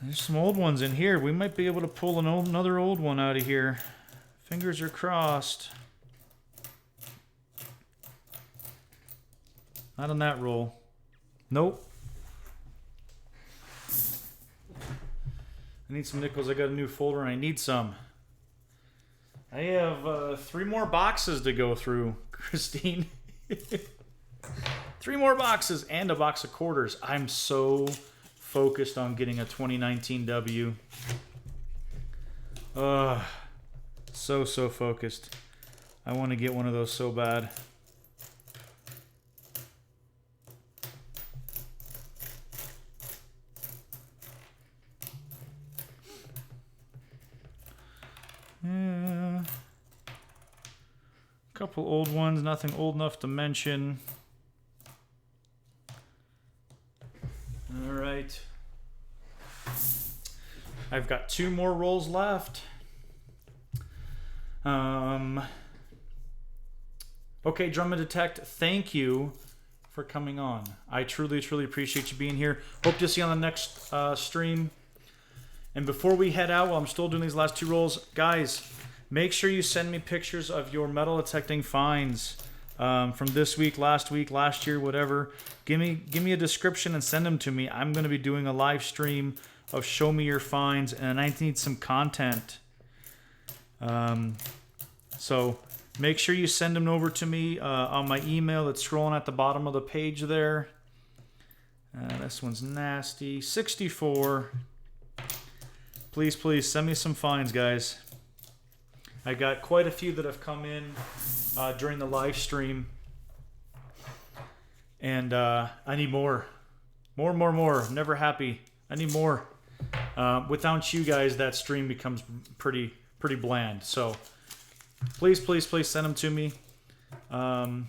There's some old ones in here. We might be able to pull another old one out of here. Fingers are crossed. Not on that roll. Nope. I need some nickels. I got a new folder and I need some. I have 3 more boxes to go through, Christine. 3 more boxes and a box of quarters. I'm so focused on getting a 2019 W. So focused. I want to get one of those so bad. Yeah. A couple old ones, nothing old enough to mention. All right. I've got 2 more rolls left. Okay, Drum and Detect, thank you for coming on. I truly appreciate you being here. Hope to see you on the next stream. And before we head out, while I'm still doing these last 2 rolls, guys, make sure you send me pictures of your metal detecting finds from this week, last year, whatever. Give me a description and send them to me. I'm going to be doing a live stream of Show Me Your Finds, and I need some content. So make sure you send them over to me on my email that's scrolling at the bottom of the page there. This one's nasty. 64. Please send me some finds, guys. I got quite a few that have come in during the live stream. And I need more. More. I'm never happy. I need more. Without you guys, that stream becomes pretty bland. So please send them to me. And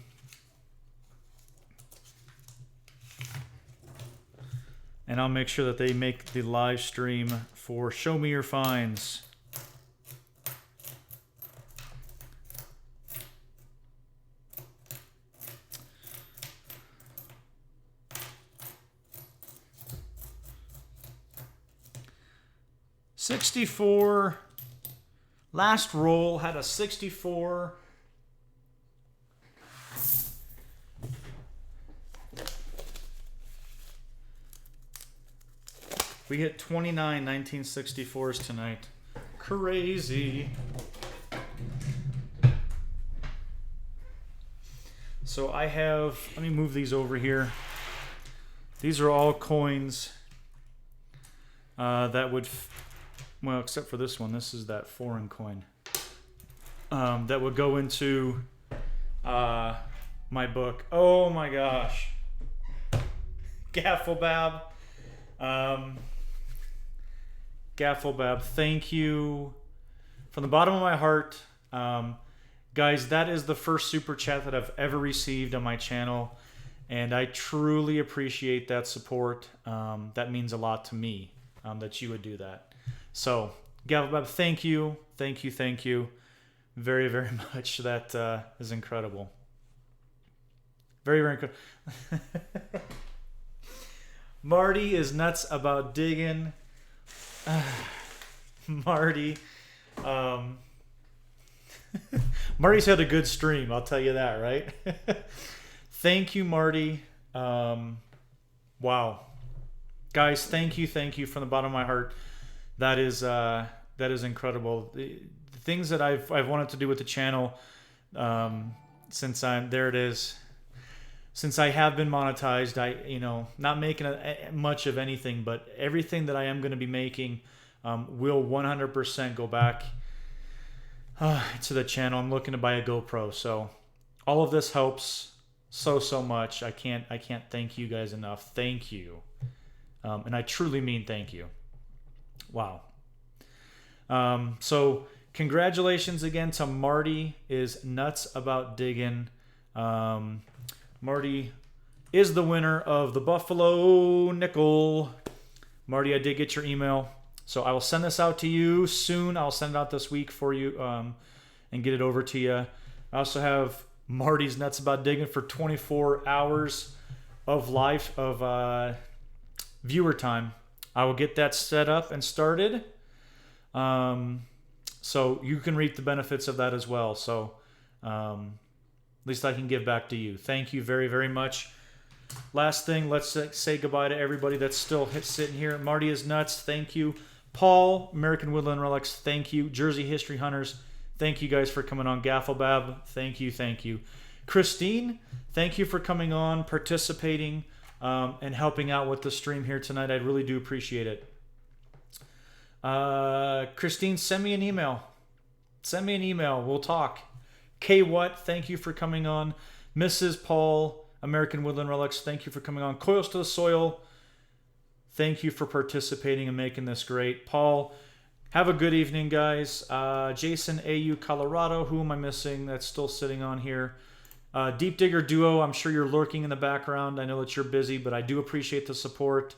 I'll make sure that they make the live stream for Show Me Your Finds. $64. Last roll had a 64. We hit 29 1964s tonight. Crazy. So I have, let me move these over here. These are all coins that would, well, except for this one. This is that foreign coin. That would go into my book. Oh my gosh. Gaffelbab. Gaffelbab, thank you from the bottom of my heart. Guys, that is the first super chat that I've ever received on my channel, and I truly appreciate that support. That means a lot to me, that you would do that. So, Gaffelbab, thank you very much. That is incredible. Very incredible. Marty is nuts about digging. Marty. Marty's had a good stream, I'll tell you that, right? Thank you, Marty. Wow. Guys, thank you from the bottom of my heart. That is incredible. The things that I've wanted to do with the channel, since since I have been monetized, not making much of anything, but everything that I am going to be making will 100% go back to the channel. I'm looking to buy a GoPro, so all of this helps so much. I can't thank you guys enough. Thank you, and I truly mean thank you. Wow. So congratulations again to Marty is nuts about digging. Marty is the winner of the Buffalo Nickel. Marty, I did get your email, so I will send this out to you soon. I'll send it out this week for you and get it over to you. I also have Marty's nuts about digging for 24 hours of viewer time. I will get that set up and started. So you can reap the benefits of that as well. So at least I can give back to you. Thank you very much. Last thing, let's say goodbye to everybody that's still sitting here. Marty is nuts. Thank you. Paul, American Woodland Relics, thank you. Jersey History Hunters, thank you guys for coming on. Gaffelbab, thank you. Christine, thank you for coming on, participating, and helping out with the stream here tonight. I really do appreciate it. Christine, send me an email. We'll talk. K What, thank you for coming on. Mrs. Paul, American Woodland Relics, thank you for coming on. Coils to the Soil, thank you for participating and making this great. Paul, have a good evening, guys. Jason, AU, Colorado, who am I missing that's still sitting on here? Deep Digger Duo, I'm sure you're lurking in the background. I know that you're busy, but I do appreciate the support.